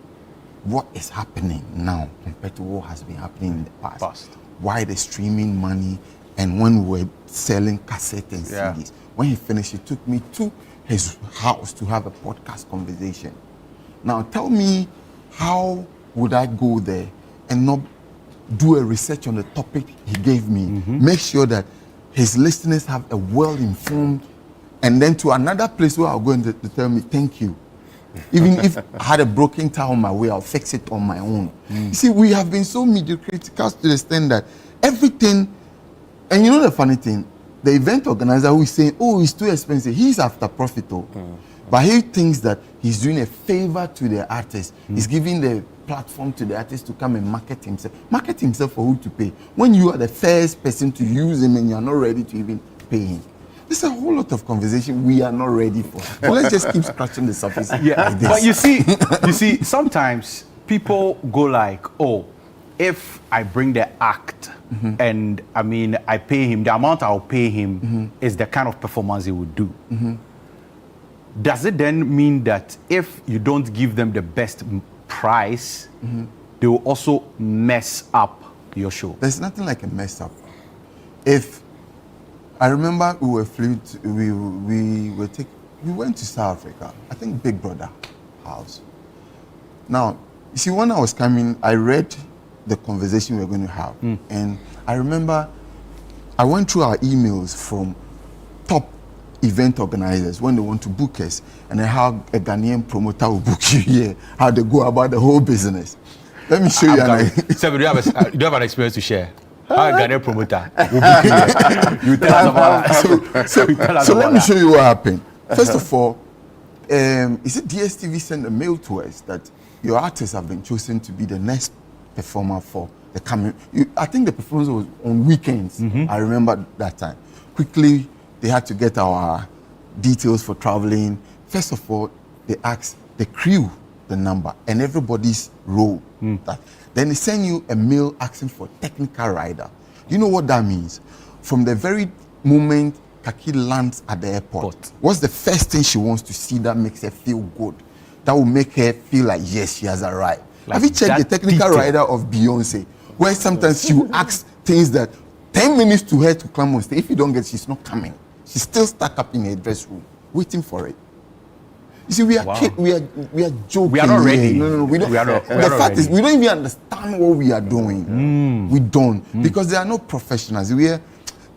what is happening now compared to what has been happening in the past. Why the streaming money, and when we were selling cassettes and CDs. When he finished, he took me to his house to have a podcast conversation. Now tell me, how would I go there and not do a research on the topic he gave me? Make sure that his listeners have a well-informed, and then to another place where I'll go to tell me thank you. Even if I had a broken tile on my way, I'll fix it on my own. You see, we have been so mediocre to the extent that everything, and you know the funny thing, the event organizer who is saying, oh, it's too expensive, he's after profit. But he thinks that he's doing a favor to the artist. He's giving the platform to the artist to come and market himself. Market himself for who to pay. When you are the first person to use him and you're not ready to even pay him. There's a whole lot of conversation we are not ready for. But let's just keep scratching the surface. Like this. But you see, sometimes people go like, oh, if I bring the act and I pay him, the amount I'll pay him is the kind of performance he would do. Does it then mean that if you don't give them the best price, they will also mess up your show? There's nothing like a mess up. I remember we went to South Africa, I think Big Brother house. Now, you see, when I was coming, I read the conversation we were going to have. And I remember I went through our emails from top event organizers when they want to book us, and then how a Ghanaian promoter will book you here, how they go about the whole business. Let me show you. So, do you have an experience to share? How a Ghanaian promoter will book you here? You tell us about that. So let me show you what happened. First of all, is it DSTV sent a mail to us that your artists have been chosen to be the next performer for the coming. I think the performance was on weekends. I remember that time. Quickly, they had to get our details for traveling. First of all, they asked the crew the number and everybody's role. Then they send you a mail asking for technical rider. You know what that means? From the very moment Kaki lands at the airport, what's the first thing she wants to see that makes her feel good? That will make her feel like, yes, she has arrived. Like, have you checked the technical rider of Beyonce? Where sometimes she will ask things that 10 minutes to her to climb on stage. If you don't get it, she's not coming. She's still stuck up in her dress room, waiting for it. You see, we are Wow. we are joking. We are not ready. No, we don't. We are not- we are the not fact is, ready. we don't even understand what we are doing. We don't because there are no professionals. We are,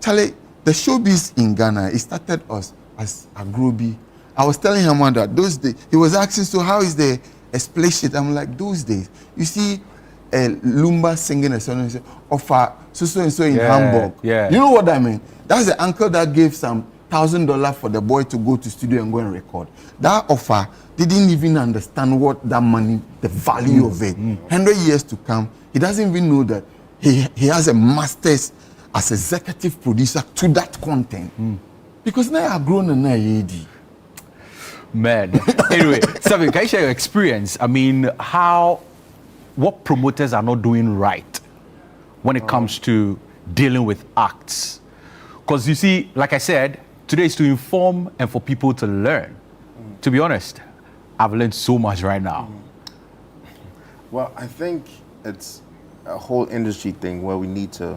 Charlie, the showbiz in Ghana. It started us as Agribusiness. I was telling him that those days he was asking, so how is the explanation? I'm like, those days. You see, Lumba singing a song and say, offer so and so in Hamburg. Yeah. You know what I mean? That's the uncle that gave some $1,000 for the boy to go to studio and go and record. That offer didn't even understand what that money, the value of it. 100 years to come, he doesn't even know that he has a master's as executive producer to that content. Because now I've grown and now AD. Man. Anyway, Stephen, can you share your experience? I mean, what promoters are not doing right when it comes to dealing with acts? Because you see, like I said, today is to inform and for people to learn. To be honest, I've learned so much right now. Well, I think it's a whole industry thing where we need to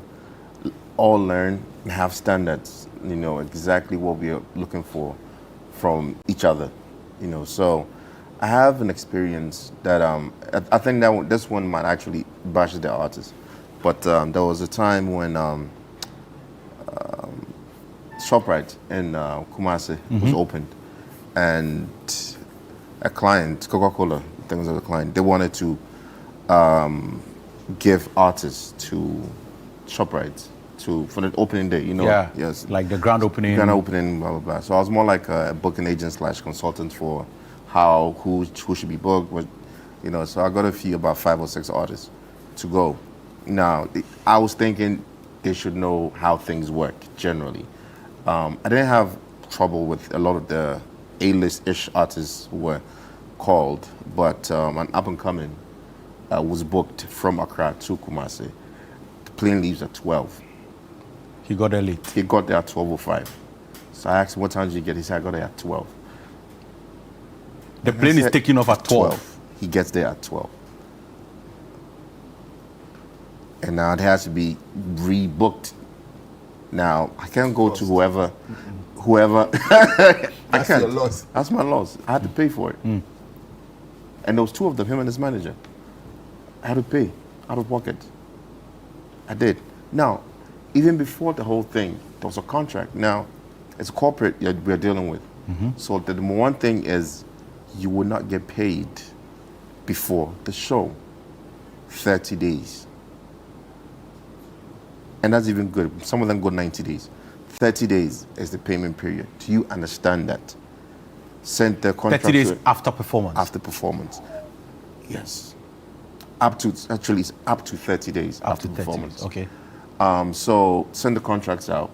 all learn and have standards, you know, exactly what we are looking for from each other, you know. So I have an experience that I think that this one might actually bash the artist, but there was a time when ShopRite in Kumasi was opened, and a client, Coca-Cola, I think it was a client, they wanted to give artists to ShopRite for the opening day, you know. Yeah, yes, like the grand opening. Grand opening, blah blah blah. So I was more like a booking agent / consultant for who should be booked, what, you know. So I got a few, about 5 or 6 artists to go. Now I was thinking they should know how things work generally. I didn't have trouble with a lot of the A-list-ish artists who were called, but an up-and-coming was booked from Accra to Kumasi. The plane leaves at 12. He got there late. He got there at 12:05. So I asked him, what time did you get? He said, I got there at 12. The plane is taking off at 12. He gets there at 12. And now it has to be rebooked. Now, I can't go to whoever. That's your loss. That's my loss. I had to pay for it. And there was 2 of them, him and his manager. I had to pay out of pocket. I did. Now, even before the whole thing, there was a contract. Now, it's corporate we're dealing with. So the one thing is you will not get paid before the show. 30 days. And that's even good. Some of them go 90 days. 30 days is the payment period. Do you understand that? Send the contract 30 days after performance. after performance. Yes. Actually, it's up to 30 days after 30 performance. days. Okay. So send the contracts out.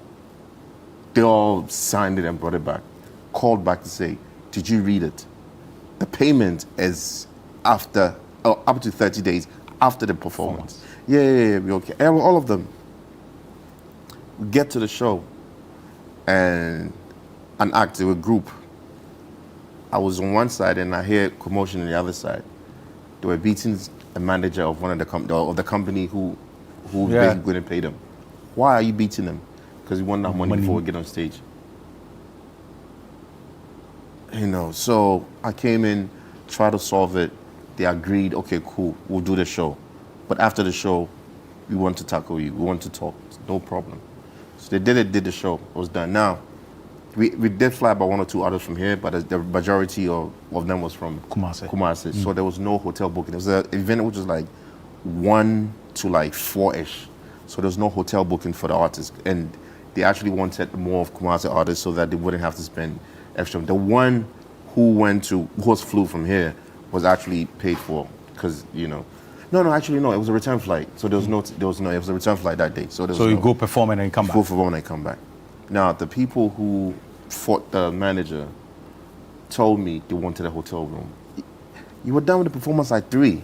They all signed it and brought it back. Called back to say, did you read it? The payment is up to 30 days after the performance. Yeah, we okay. All of them. We get to the show and an act, a group. I was on one side and I hear commotion on the other side. They were beating a manager of one of the company who basically couldn't pay them. Why are you beating them? Because we want that money before we get on stage. You know, so I came in, tried to solve it. They agreed, okay, cool, we'll do the show. But after the show, we want to tackle you. We want to talk. No problem. So they did the show. It was done. Now, we did fly by 1 or 2 others from here, but the majority of them was from Kumasi. So there was no hotel booking. It was an event which was like 1 to like 4-ish. So there was no hotel booking for the artists. And they actually wanted more of Kumasi artists so that they wouldn't have to spend extra. The one who flew from here was actually paid for because, you know. No, it was a return flight. So it was a return flight that day. So you go perform and then come back. Go perform and then come back. Now, the people who fought the manager told me they wanted a hotel room. You were done with the performance at 3.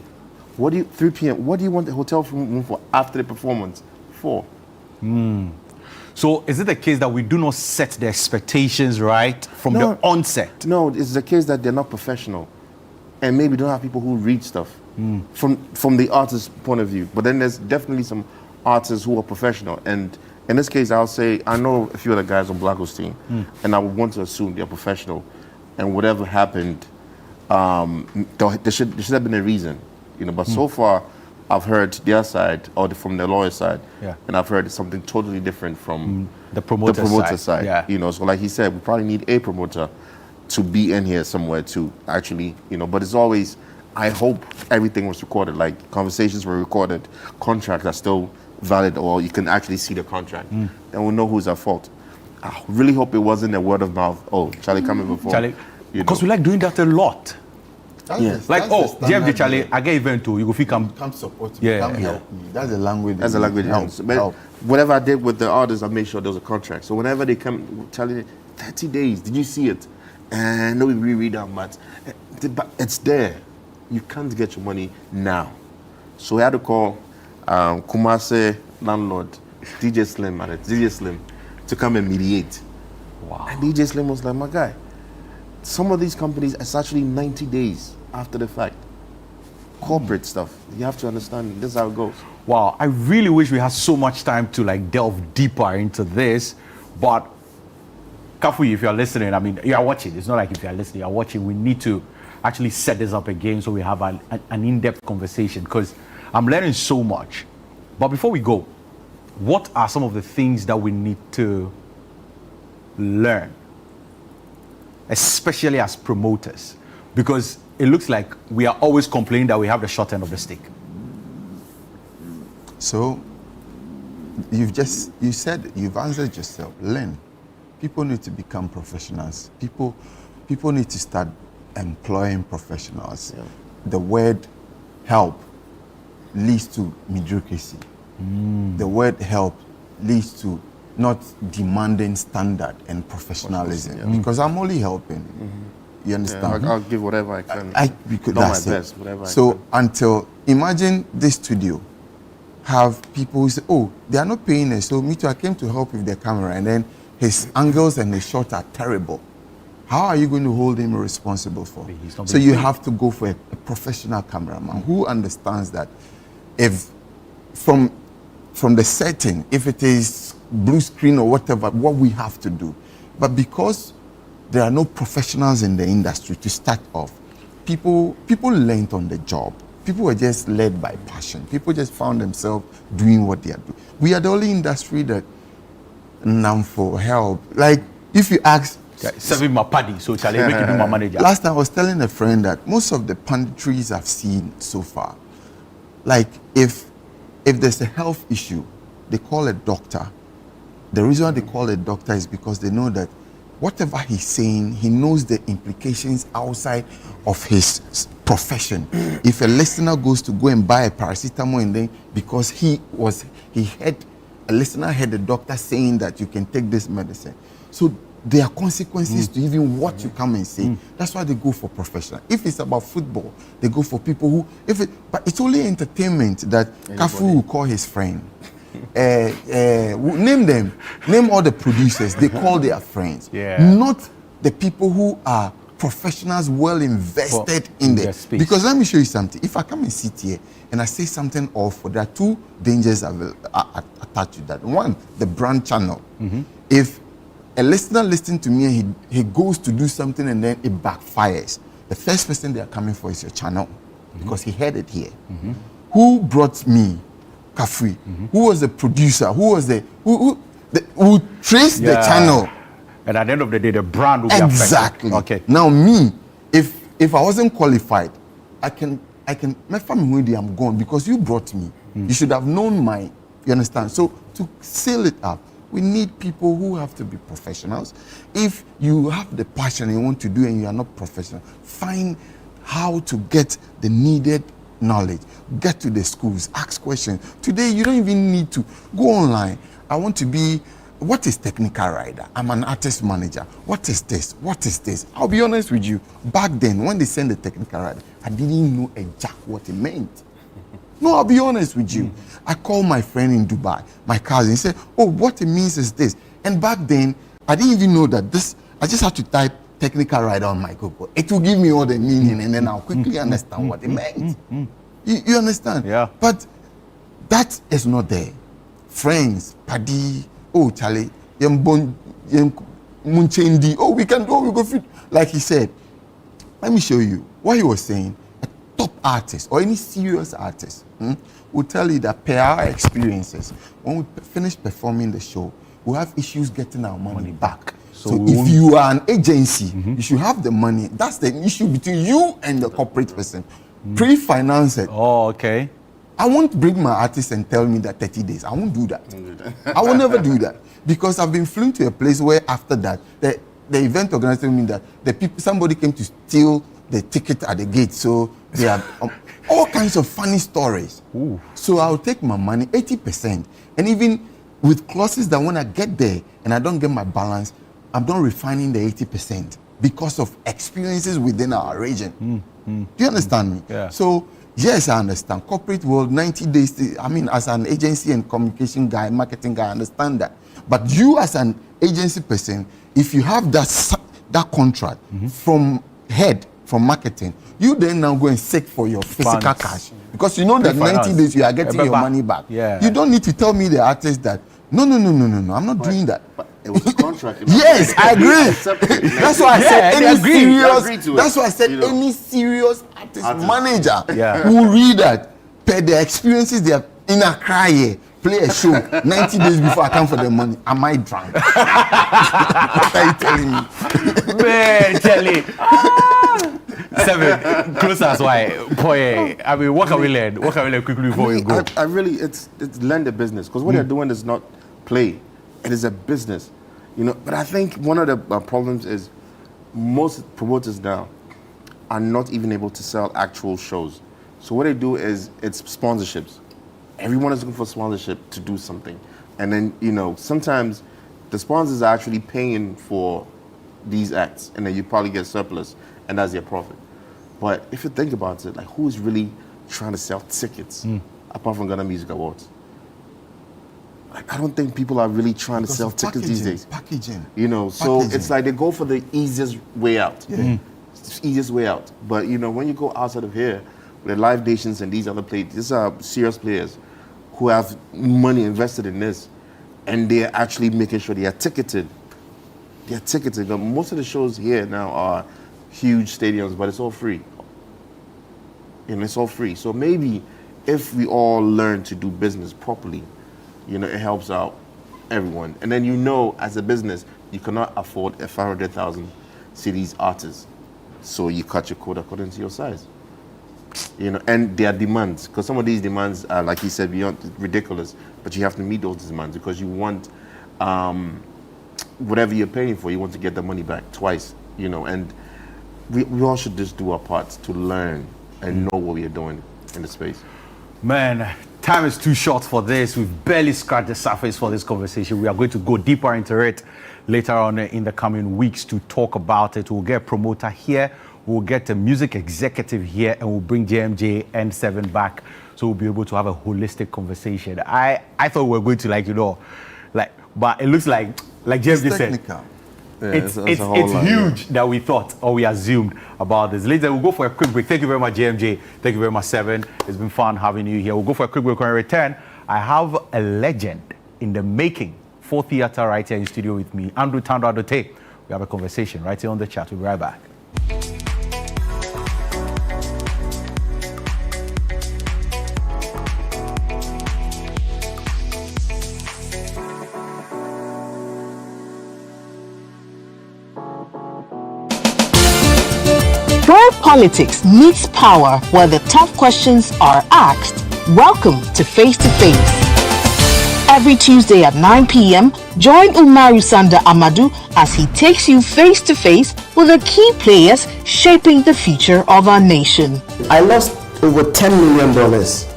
3 p.m. What do you want the hotel room for after the performance? 4. So is it the case that we do not set the expectations right from the onset? No, it's the case that they're not professional. And maybe don't have people who read stuff from the artist's point of view. But then there's definitely some artists who are professional. And in this case, I'll say, I know a few of the guys on Blacko's team, and I would want to assume they're professional. And whatever happened, there should have been a reason, But so far, I've heard their side or from the lawyer side, and I've heard something totally different from the promoter side. Yeah. So like he said, we probably need a promoter to be in here somewhere to actually, But it's always, I hope everything was recorded. Like conversations were recorded, contracts are still valid, or you can actually see the contract. Then we'll know who's at fault. I really hope it wasn't a word of mouth. Oh, Charlie coming before. Charlie, because we like doing that a lot. Yes. Like, Jeff the Charlie, I get event too. You go feel come support me, come help me. That's the language. That's the language. Help. Whatever I did with the artists, I made sure there was a contract. So whenever they come, Charlie, 30 days, did you see it? And no, we reread that, but it's there. You can't get your money now. So we had to call Kumase landlord, DJ Slim, to come and mediate. Wow. And DJ Slim was like, my guy, some of these companies, it's actually 90 days after the fact. Corporate stuff. You have to understand, this is how it goes. Wow, I really wish we had so much time to like delve deeper into this, but Kafu, if you're listening, I mean, you are watching. It's not like if you're listening, you're watching. We need to actually set this up again so we have an in-depth conversation, because I'm learning so much. But before we go, what are some of the things that we need to learn, especially as promoters? Because it looks like we are always complaining that we have the short end of the stick. So you've answered yourself. Learn. People need to become professionals. People need to start employing professionals. Yeah. The word help leads to mediocrity. The word help leads to not demanding standard and professionalism. Because I'm only helping. You understand? Yeah, I'll give whatever I can. Because not that's my it. best, whatever so I can. Until, imagine this studio have people who say, oh, they are not paying us, so me too, I came to help with the camera, and then his angles and his shots are terrible. How are you going to hold him responsible for? So you have to go for a professional cameraman who understands that if from the setting, if it is blue screen or whatever, what we have to do. But because there are no professionals in the industry to start off, people learned on the job. People were just led by passion. People just found themselves doing what they are doing. We are the only industry that now for help. Like, if you ask... Serving my paddy, so Charlie, make you be my manager. Last time I was telling a friend that most of the punditries I've seen so far, like if there's a health issue, they call a doctor. The reason why they call a doctor is because they know that whatever he's saying, he knows the implications outside of his profession. If a listener goes to go and buy a paracetamol and then because a listener heard the doctor saying that you can take this medicine. So there are consequences to even what you come and say. That's why they go for professional. If it's about football, they go for people who, but it's only entertainment that Kafu will call his friend. Name them. Name all the producers. They call their friends. Yeah. Not the people who are professionals well invested in their space. Because let me show you something. If I come and sit here and I say something awful, there are two dangers attached to that. One, the brand channel. If a listener listens to me and he goes to do something and then it backfires, the first person they are coming for is your channel because he heard it here. Who brought me Kafui? Who was the producer? Who traced the channel? And at the end of the day, the brand will be exactly affected. Okay. Now me, if I wasn't qualified, I can my family I'm gone because you brought me. You should have known you understand? So to seal it up, we need people who have to be professionals. If you have the passion you want to do and you are not professional, find how to get the needed knowledge. Get to the schools, ask questions. Today, you don't even need to go online. I want to be, what is technical rider? I'm an artist manager. What is this? What is this? I'll be honest with you. Back then, when they sent the technical rider, I didn't know a jack what it meant. No, I'll be honest with you. I called my friend in Dubai, my cousin. He said, oh, what it means is this. And back then, I didn't even know that this, I just had to type technical rider on my Google. It will give me all the meaning and then I'll quickly understand what it meant. You understand? Yeah. But that is not there. Friends, paddy, oh, Charlie, munchendi, oh, we can go fit. Like he said, Let me show you what he was saying. A top artist or any serious artist will tell you that per our experiences, when we finish performing the show, we'll have issues getting our money back. So if you are an agency, you should have the money. That's the issue between you and the corporate person. Pre-finance it. Oh, okay. I won't bring my artist and tell me that 30 days. I won't do that. I will never do that. Because I've been flown to a place where after that, the event organizer told me that somebody came to steal the ticket at the gate. So they have all kinds of funny stories. Ooh. So I'll take my money, 80%. And even with clauses that when I get there and I don't get my balance, I'm not refining the 80% because of experiences within our region. Do you understand me? Yeah. So, yes, I understand. Corporate world, 90 days, as an agency and communication guy, marketing guy, I understand that. But you as an agency person, if you have that contract from marketing, you then now go and seek for your physical cash. Because you know that 90 days you are getting your money back. Yeah. You don't need to tell me the artist that, no, I'm not doing that. But it was a contract. Yes, I agree. That's why I said any serious artist manager will read that per the experiences they have in Accra here, play a show 90 days before I come for the money. Am I drunk? What are you telling me? Man, Charlie. 7, close as why. Boy, I mean, what can we learn? What can we learn quickly before we go? I really, it's learn the business. Because what they're doing is not play. It is a business. But I think one of the problems is most promoters now are not even able to sell actual shows. So what they do is it's sponsorships. Everyone is looking for sponsorship to do something. And then, sometimes the sponsors are actually paying for these acts and then you probably get surplus and that's your profit. But if you think about it, like who's really trying to sell tickets apart from Ghana Music Awards? Like, I don't think people are really trying to sell tickets these days. Packaging. So it's like they go for the easiest way out. Yeah. It's the easiest way out. But when you go outside of here, with the Live Nations and these other players, these are serious players who have money invested in this, and they're actually making sure they are ticketed. They're ticketed. Most of the shows here now are huge stadiums, but it's all free. It's all free. So maybe if we all learn to do business properly, it helps out everyone. And then as a business, you cannot afford a 500,000 CDs artist. So you cut your quota according to your size. And their demands, because some of these demands are, like he said, beyond ridiculous, but you have to meet those demands because you want whatever you're paying for, you want to get the money back twice, and we all should just do our parts to learn and know what we are doing in the space. Man, time is too short for this. We've barely scratched the surface for this conversation. We are going to go deeper into it later on in the coming weeks to talk about it. We'll get a promoter here, we'll get a music executive here, and we'll bring JMJ and 7 back so we'll be able to have a holistic conversation. I thought we were going to but it looks like JMJ said, Yeah, it's huge that we thought or we assumed about this. Later, we'll go for a quick break. Thank you very much, JMJ. Thank you very much, 7. It's been fun having you here. We'll go for a quick break. When I return, I have a legend in the making for theater right here in studio with me, Andrew Adote. We have a conversation right here on the chat. We'll be right back. Where politics meets power, where the tough questions are asked, welcome to Face to Face. Every Tuesday at 9 p.m., join Umaru Sanda Amadou as he takes you face to face with the key players shaping the future of our nation. I lost over $10 million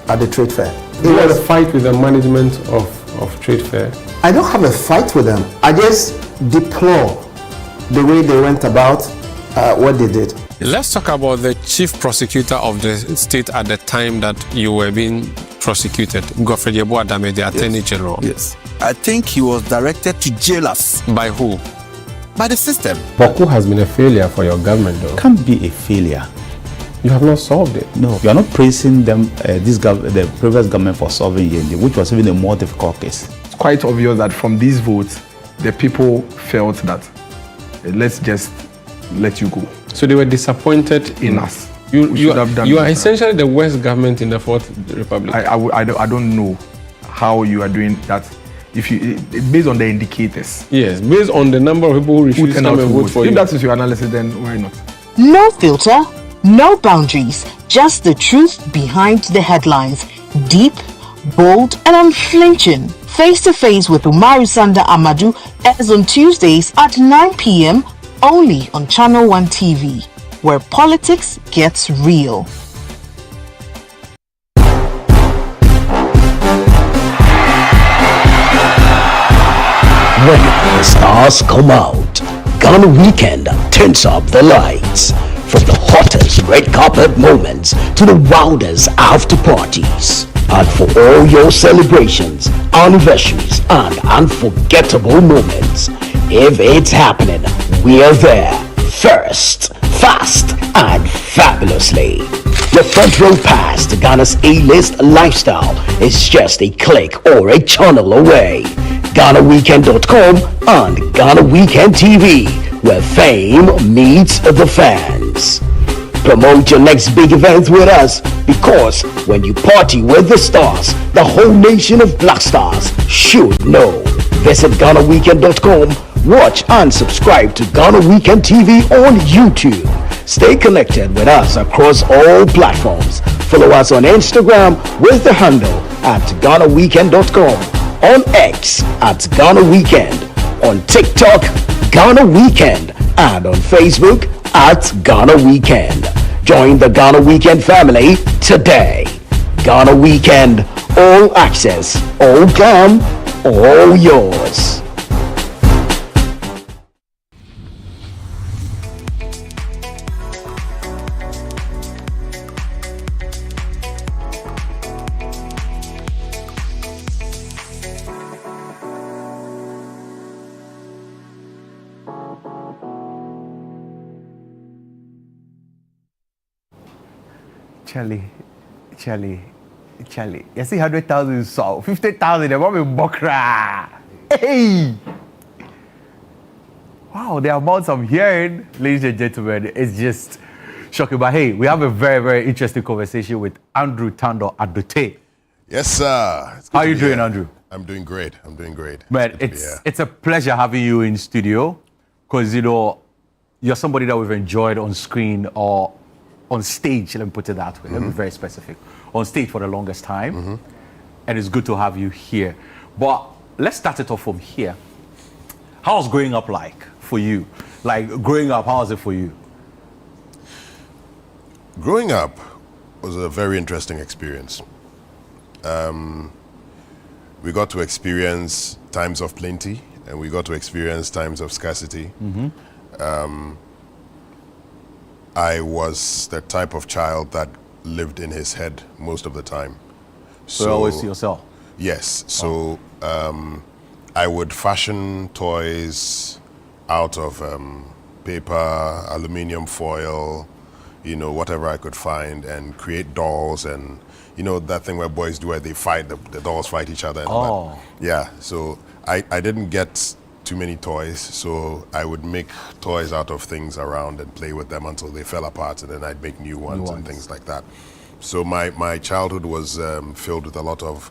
at the trade fair. You had a fight with the management of trade fair? I don't have a fight with them. I just deplore the way they went about what they did. Let's talk about the chief prosecutor of the state at the time that you were being prosecuted, Godfrey Yeboah-Dame, the Attorney General. Yes. I think he was directed to jail us. By who? By the system. Boku has been a failure for your government, though. Can't be a failure. You have not solved it. No, you are not praising them, the previous government for solving Yendi, which was even a more difficult case. It's quite obvious that from these votes, the people felt that let's just let you go. So they were disappointed in us. You are essentially the worst government in the Fourth Republic. I don't know how you are doing that. If you based on the indicators. Yes, based on the number of people who refuse to come and vote for you. If that is your analysis, then why not? No filter, no boundaries, just the truth behind the headlines. Deep, bold, and unflinching. Face to Face with Umaru Sanda Amadou airs on Tuesdays at 9 p.m. only on Channel 1 TV, where politics gets real. When the stars come out, Ghana Weekend turns up the lights. From the hottest red carpet moments to the wildest after parties. And for all your celebrations, anniversaries, and unforgettable moments, if it's happening, we're there. First, fast, and fabulously. Your front row pass to Ghana's A-list lifestyle is just a click or a channel away. GhanaWeekend.com and Ghana Weekend TV, where fame meets the fans. Promote your next big event with us, because when you party with the stars, the whole nation of Black Stars should know. Visit GhanaWeekend.com, watch and subscribe to Ghana Weekend TV on YouTube. Stay connected with us across all platforms. Follow us on Instagram with the handle at GhanaWeekend.com, on X at Ghana Weekend, on TikTok, Ghana Weekend, and on Facebook at Ghana Weekend. Join the Ghana Weekend family today. Ghana Weekend, all access, all glam, all yours. Charlie. You see 100,000 so 50,000. They want me bokra. Hey! Wow, the amounts I'm hearing, ladies and gentlemen, it's just shocking. But hey, we have a very, very interesting conversation with Andrew Adote. Yes, sir. How are you doing, Andrew? I'm doing great. Man, it's a pleasure having you in studio, because you're somebody that we've enjoyed on screen or on stage. Let me put it that way. Let me be very specific. On stage for the longest time, and it's good to have you here. But let's start it off from here. How was growing up like for you? Like growing up, how was it for you? Growing up was a very interesting experience. We got to experience times of plenty, and we got to experience times of scarcity. I was the type of child that lived in his head most of the time. So always to yourself? Yes. So I would fashion toys out of paper, aluminium foil, whatever I could find, and create dolls, and that thing where boys do where they fight, the dolls fight each other. And yeah. So I didn't get too many toys, so I would make toys out of things around and play with them until they fell apart, and then I'd make new ones and things like that. So my childhood was filled with a lot of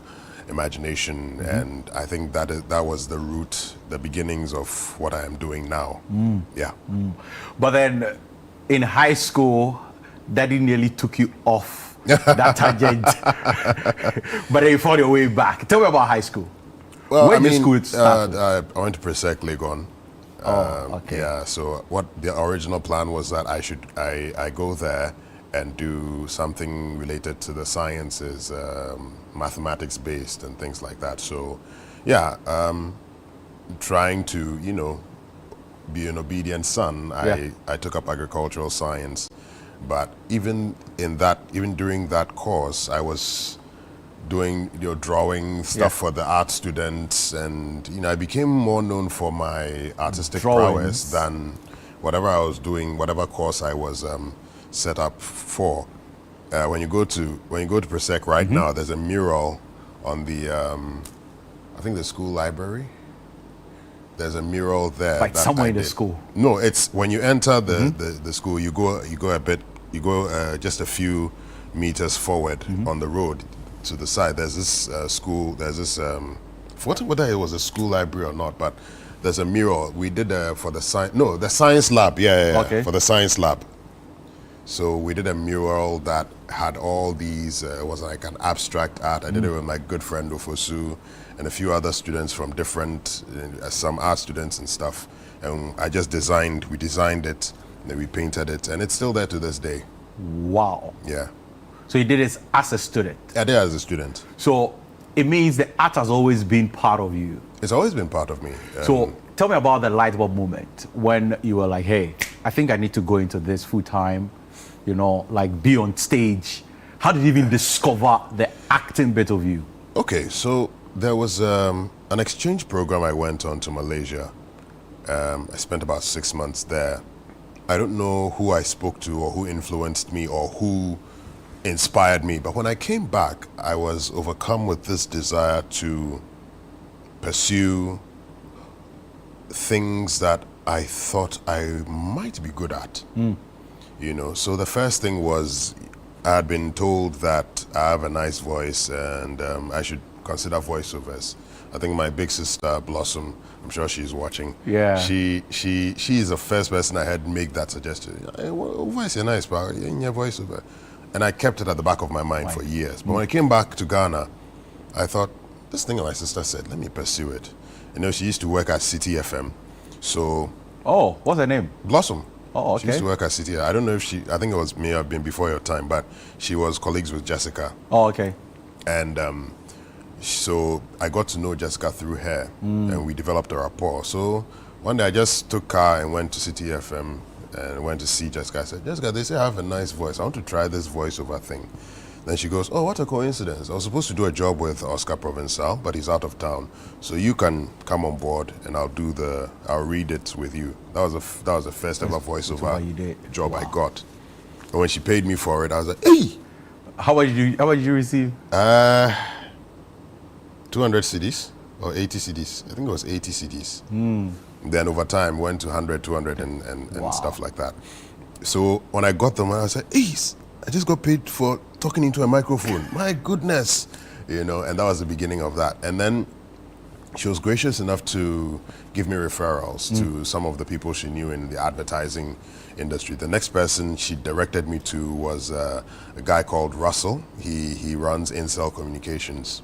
imagination, and I think that was the root, the beginnings of what I am doing now. Yeah. But then in high school, Daddy nearly took you off that tangent, but then you found your way back. Tell me about high school. Well, Where did school start? I went to Presec Legon. Okay. Yeah. So what the original plan was that I go there and do something related to the sciences, mathematics based and things like that. So, yeah, trying to be an obedient son, I took up agricultural science. But even during that course, I was doing drawing stuff for the art students, and I became more known for my artistic prowess than whatever I was doing, whatever course I was set up for. When you go to Presec right now, there's a mural on the I think the school library. there's a mural there. Like that somewhere I in the did. school. No, it's when you enter the school, you go just a few meters forward on the road to the side. There's this school. There's this forgot whether it was a school library or not, but there's a mural we did for the science lab. Yeah. Okay. For the science lab. So we did a mural that had all these. It was like an abstract art. I did it with my good friend Ofosu and a few other students from different, some art students and stuff. And we designed it, and then we painted it, and it's still there to this day. Wow. Yeah. So you did this as a student? I did as a student. So it means the art has always been part of you? It's always been part of me. So tell me about the light bulb moment when you were like, hey, I think I need to go into this full time, like be on stage. How did you even discover the acting bit of you? Okay, so there was an exchange program I went on to Malaysia. I spent about 6 months there. I don't know who I spoke to or who influenced me or who inspired me, but when I came back, I was overcome with this desire to pursue things that I thought I might be good at. So the first thing was I had been told that I have a nice voice and I should consider voiceovers. I think my big sister Blossom, I'm sure she's watching. Yeah. She is the first person I had make that suggestion. Hey, voice is nice, but in your voiceover. And I kept it at the back of my mind for years. But when I came back to Ghana, I thought, this thing my sister said, let me pursue it. She used to work at City FM. So. Oh, what's her name? Blossom. Oh, okay. She used to work at City. I don't know if I think it may have been before your time, but she was colleagues with Jessica. Oh, okay. And so I got to know Jessica through her, and we developed a rapport. So one day I just took car and went to City FM and went to see Jessica. I said, Jessica, they say I have a nice voice. I want to try this voiceover thing. Then she goes, oh, what a coincidence. I was supposed to do a job with Oscar Provençal, but he's out of town. So you can come on board and I'll read it with you. That was the first ever voiceover job I got. And when she paid me for it, I was like, hey! How much did you receive? 200 CDs or 80 CDs. I think it was 80 CDs. Then over time went to 100, 200 and stuff like that. So when I got them, I was like, hey, I just got paid for talking into a microphone. My goodness. And that was the beginning of that. And then she was gracious enough to give me referrals to some of the people she knew in the advertising industry. The next person she directed me to was a guy called Russell. He runs Incel Communications.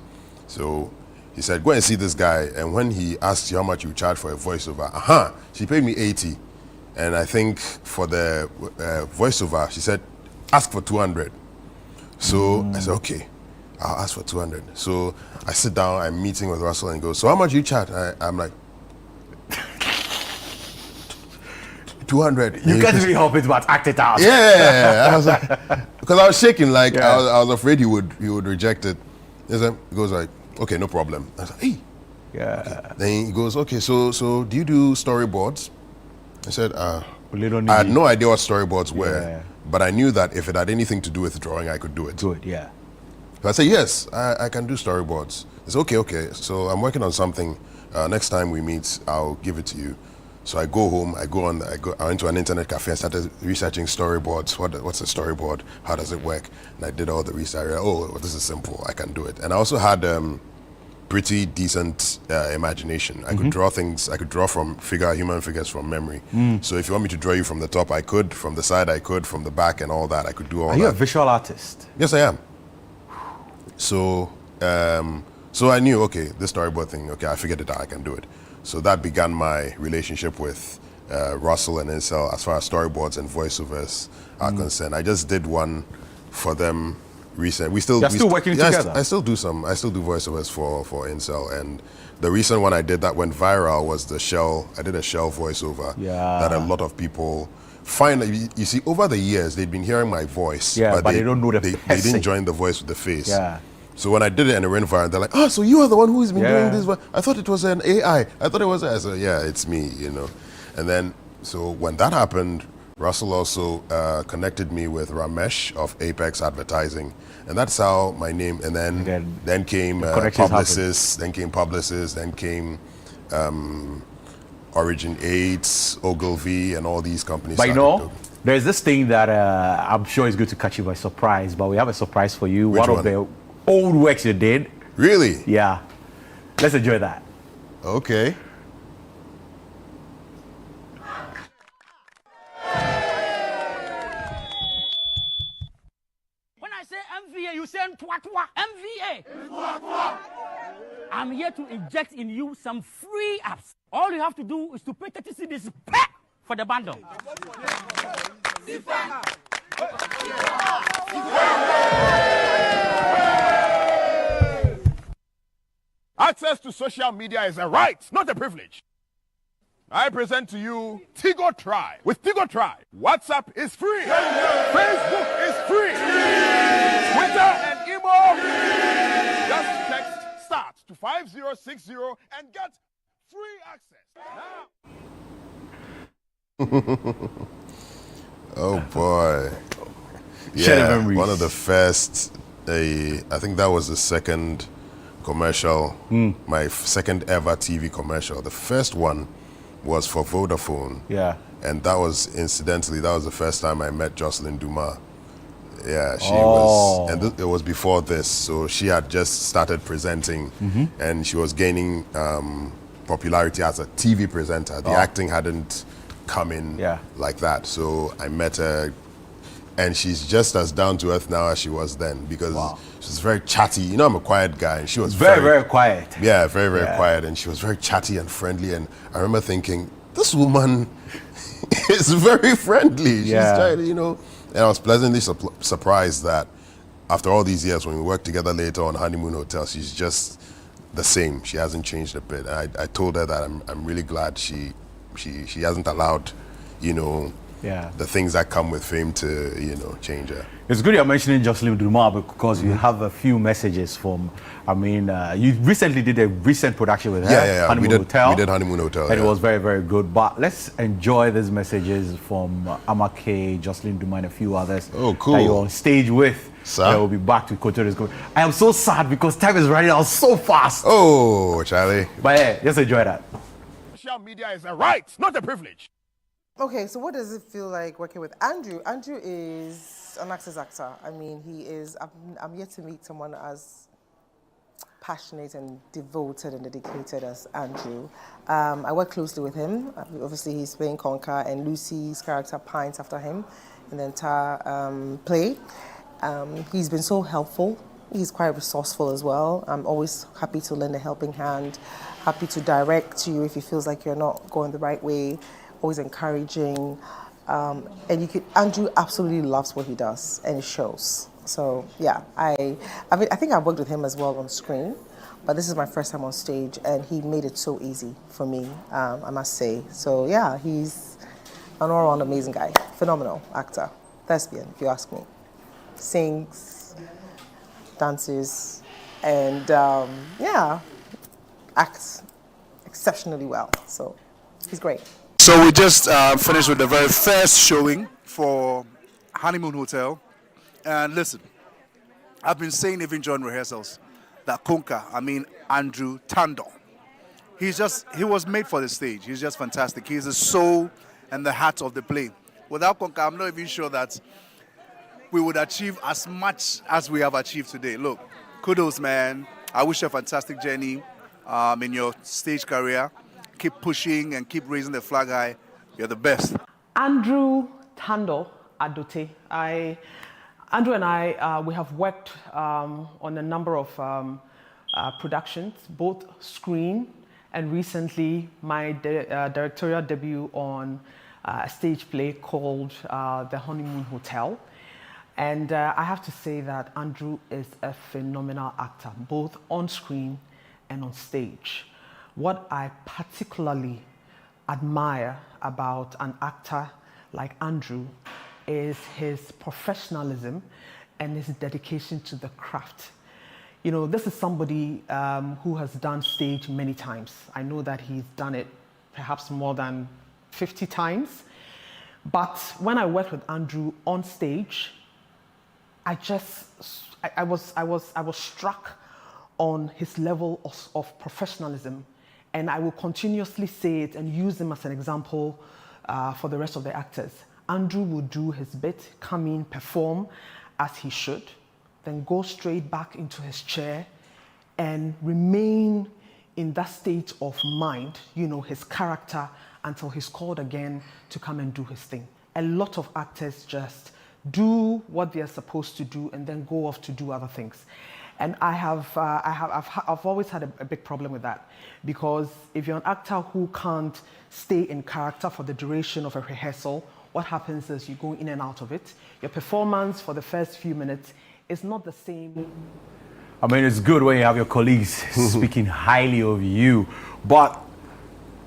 So he said, go and see this guy. And when he asked you how much you charge for a voiceover, she paid me 80. And I think for the voiceover, she said, ask for 200. So I said, okay, I'll ask for 200. So I sit down, I'm meeting with Russell and goes, so how much you charge? I'm like, 200. You can't really help it but act it out. Yeah. I was like, because I was shaking, like I was afraid he would reject it. He goes like, okay, no problem. I was like, hey. Yeah. Okay. Then he goes, okay, so do you do storyboards? I said, I had no idea what storyboards were, but I knew that if it had anything to do with drawing, I could do it. Do it, yeah. So I said, yes, I can do storyboards. It's okay. So I'm working on something. Next time we meet, I'll give it to you. So I go home, I went to an internet cafe and started researching storyboards. What's a storyboard? How does it work? And I did all the research. Oh, this is simple. I can do it. And I also had pretty decent imagination. I could draw things. I could draw human figures from memory. So if you want me to draw you from the top, I could. From the side, I could. From the back and all that, I could do all that. Are you a visual artist? Yes, I am. So I knew, okay, this storyboard thing, okay, I figured it out. I can do it. So that began my relationship with Russell and Incel as far as storyboards and voiceovers are concerned. I just did one for them recently. You're still working together? I still do voiceovers for Incel. And the recent one I did that went viral was I did a Shell voiceover that a lot of people find. You see, over the years, they'd been hearing my voice. Yeah, but they don't know they didn't join the voice with the face. Yeah. So when I did it and it went viral, they're like, oh, so you are the one who's been doing this? I thought it was an AI. I thought it was. I said, yeah, it's me, And then, so when that happened, Russell also connected me with Ramesh of Apex Advertising. And that's how my name, and then came publicists, then came Origin 8, Ogilvy, and all these companies. But you started know, there's this thing that I'm sure is going to catch you by surprise, but we have a surprise for you. Which one of the old works you did. Really? Yeah. Let's enjoy that. Okay. When I say MVA, you say Ntwatwa. MVA. I'm here to inject in you some free apps. All you have to do is to pay 30 cedis for the bundle. Access to social media is a right, not a privilege. I present to you Tigo Try. With Tigo Try, WhatsApp is free. Facebook is free. Twitter and email, just text START to 5060 and get free access. Oh boy. Share the Yeah, memories. one of the first, I think that was the second commercial, my second ever TV commercial. The first one was for Vodafone. Yeah. And that was, incidentally, that was the first time I met Jocelyn Dumas. Yeah, she Oh. was, and it was before this, so she had just started presenting, and she was gaining popularity as a TV presenter. The acting hadn't come in like that, so I met her, and she's just as down to earth now as she was then, because she's very chatty. You know, I'm a quiet guy, and she was very quiet. Yeah, very quiet, and she was very chatty and friendly. And I remember thinking, this woman is very friendly. She's trying to, you know. And I was pleasantly surprised that after all these years, when we worked together later on Honeymoon Hotel, she's just the same. She hasn't changed a bit. And I told her that I'm really glad she hasn't allowed, you know, the things that come with fame to, you know, change her. It's good you're mentioning Jocelyn Dumas because you have a few messages from, I mean, you recently did a recent production with her, Yeah. Honeymoon Hotel. We did Honeymoon Hotel, and it was very, very good. But let's enjoy these messages from Amake, Jocelyn Dumas, and a few others. Oh, cool. That you're on stage with. Sir? We'll be back to Kotoris. I am so sad because time is running out so fast. Oh, Charlie. But yeah, just enjoy that. Social media is a right, not a privilege. Okay, so what does it feel like working with Andrew? Andrew is an actor. I mean, he is, I'm yet to meet someone as passionate and devoted and dedicated as Andrew. I work closely with him. Obviously, he's playing Conker, and Lucy's character pines after him in the entire play. He's been so helpful. He's quite resourceful as well. I'm always happy to lend a helping hand, happy to direct you if he feels like you're not going the right way. Always encouraging, and Andrew absolutely loves what he does, and it shows. So yeah, I think I've worked with him as well on screen, but this is my first time on stage, and he made it so easy for me, I must say. So yeah, he's an all-around amazing guy, phenomenal actor, thespian, if you ask me. Sings, dances, and acts exceptionally well. So he's great. So we just finished with the very first showing for Honeymoon Hotel. And listen, I've been saying even during rehearsals that Andrew Tando, he was made for the stage. He's just fantastic. He's the soul and the heart of the play. Without Konka, I'm not even sure that we would achieve as much as we have achieved today. Look, kudos, man. I wish you a fantastic journey in your stage career. Keep pushing and keep raising the flag high. You're the best. Andrew Adote. Andrew and I, we have worked on a number of productions, both screen and recently my directorial debut on a stage play called The Honeymoon Hotel. And I have to say that Andrew is a phenomenal actor, both on screen and on stage. What I particularly admire about an actor like Andrew is his professionalism and his dedication to the craft. You know, this is somebody who has done stage many times. I know that he's done it perhaps more than 50 times. But when I worked with Andrew on stage, I was struck on his level of professionalism And I will continuously say it and use him as an example for the rest of the actors. Andrew will do his bit, come in, perform as he should, then go straight back into his chair and remain in that state of mind, you know, his character, until he's called again to come and do his thing. A lot of actors just do what they're supposed to do and then go off to do other things. And I've always had a big problem with that, because if you're an actor who can't stay in character for the duration of a rehearsal, what happens is you go in and out of it. Your performance for the first few minutes is not the same. I mean, it's good when you have your colleagues speaking highly of you, but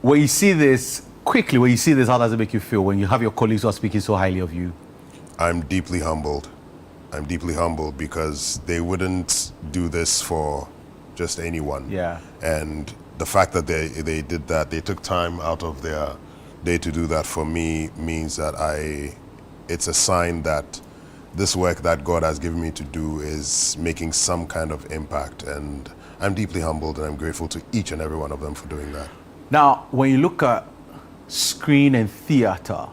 when you see this, quickly, when you see this, how does it make you feel when you have your colleagues who are speaking so highly of you? I'm deeply humbled. I'm deeply humbled because they wouldn't do this for just anyone. Yeah. And the fact that they did that, they took time out of their day to do that for me, means that it's a sign that this work that God has given me to do is making some kind of impact. And I'm deeply humbled and I'm grateful to each and every one of them for doing that. Now, when you look at screen and theater,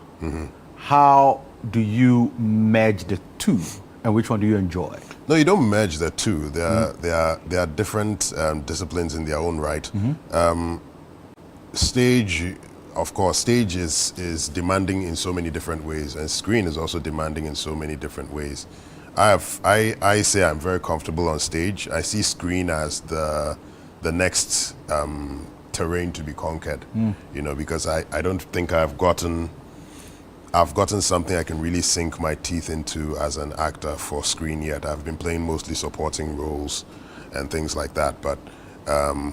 how do you merge the two? And which one do you enjoy? No, you don't merge the two. There are different disciplines in their own right. Stage, of course, stage is demanding in so many different ways, and screen is also demanding in so many different ways. I say I'm very comfortable on stage. I see screen as the next terrain to be conquered. You know, because I don't think I've gotten something I can really sink my teeth into as an actor for screen yet. I've been playing mostly supporting roles and things like that. But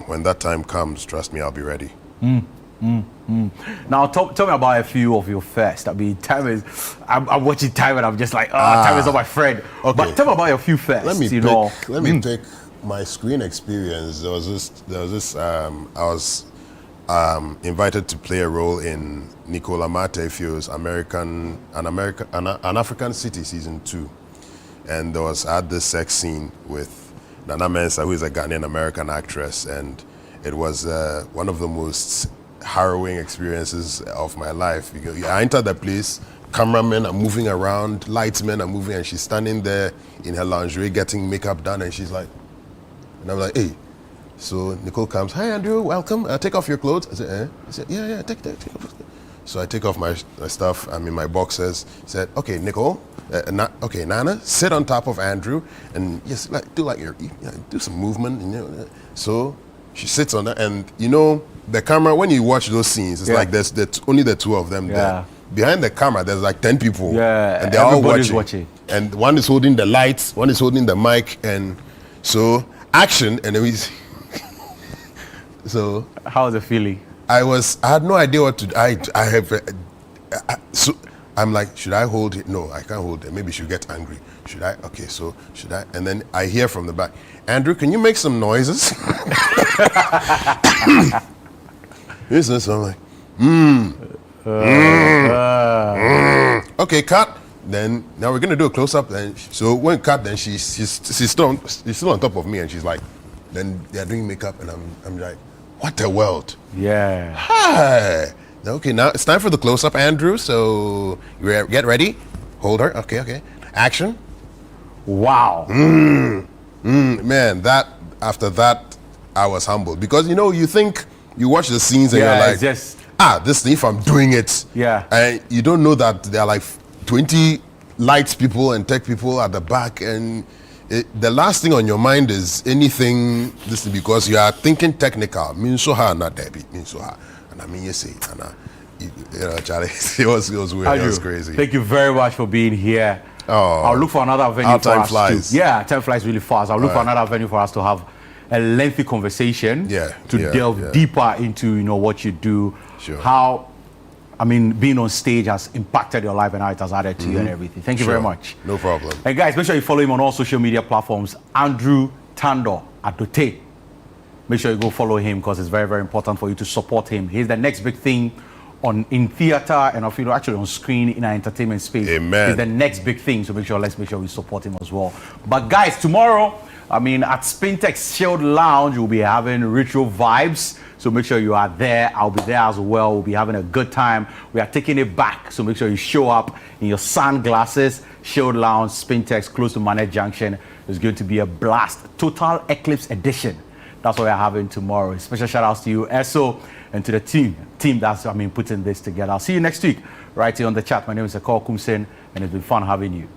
when that time comes, trust me, I'll be ready. Now, tell me about a few of your first. I mean, I'm watching time and I'm just like, time is not my friend. Okay. But tell me about your few first. Let me pick my screen experience. There was this. I was invited to play a role in Nicola Matefio's An African City season 2, and I had this sex scene with Nana Mensah, who is a Ghanaian American actress, and it was one of the most harrowing experiences of my life. Because I entered the place, cameramen are moving around, lightsmen are moving, and she's standing there in her lingerie getting makeup done, and she's like, and I'm like, hey. So Nicole comes, hi Andrew, welcome, take off your clothes. I said, eh? He said, yeah, take off. So I take off my stuff, I'm in my boxers. He said, okay, Nicole, okay, Nana, sit on top of Andrew, and yes, do some movement. You know. So she sits on that, and you know, the camera, when you watch those scenes, it's like there's only the two of them there. Behind the camera, there's like 10 people, and they're all watching. And one is holding the lights, one is holding the mic, and so action, and then so how was the feeling? I had no idea what to do. So I'm like, should I hold it? No, I can't hold it. Maybe she'll get angry. Should I? Okay, so should I? And then I hear from the back, Andrew, can you make some noises? So I'm like, okay, cut. Then now we're gonna do a close up. And so when cut, then she's still on top of me, and she's like, then they're doing makeup, and I'm like, what a world. Yeah. Hi. Okay, now it's time for the close up, Andrew. So get ready. Hold her. Okay. Action. Wow. Man, after that, I was humbled, because you know, you think you watch the scenes and you're like, this thing, if I'm doing it, and you don't know that there are like 20 lights people and tech people at the back, and the last thing on your mind is anything, this is because you are thinking technical. Not Debbie, and I mean, you see, and Charlie, it was weird. Andrew, it was crazy. Thank you very much for being here. I'll look for another venue for us. Time flies. Time flies really fast. I'll look for another venue for us to have a lengthy conversation to delve deeper into what you do, how being on stage has impacted your life and how it has added to you and everything. Thank you very much. No problem. And guys, make sure you follow him on all social media platforms. Andrew Adote. Make sure you go follow him, because it's very, very important for you to support him. He's the next big thing in theater and actually on screen in our entertainment space. Amen. He's the next big thing. So let's make sure we support him as well. But guys, tomorrow I mean, at Spintex Shield Lounge, we'll be having retro vibes. So make sure you are there. I'll be there as well. We'll be having a good time. We are taking it back. So make sure you show up in your sunglasses. Shield Lounge, Spintex, close to Manet Junction. It's going to be a blast. Total Eclipse Edition. That's what we're having tomorrow. Special shout outs to you, Eso, and to the team that's, putting this together. I'll see you next week right here on The Chat. My name is Ekow Koomson, and it's been fun having you.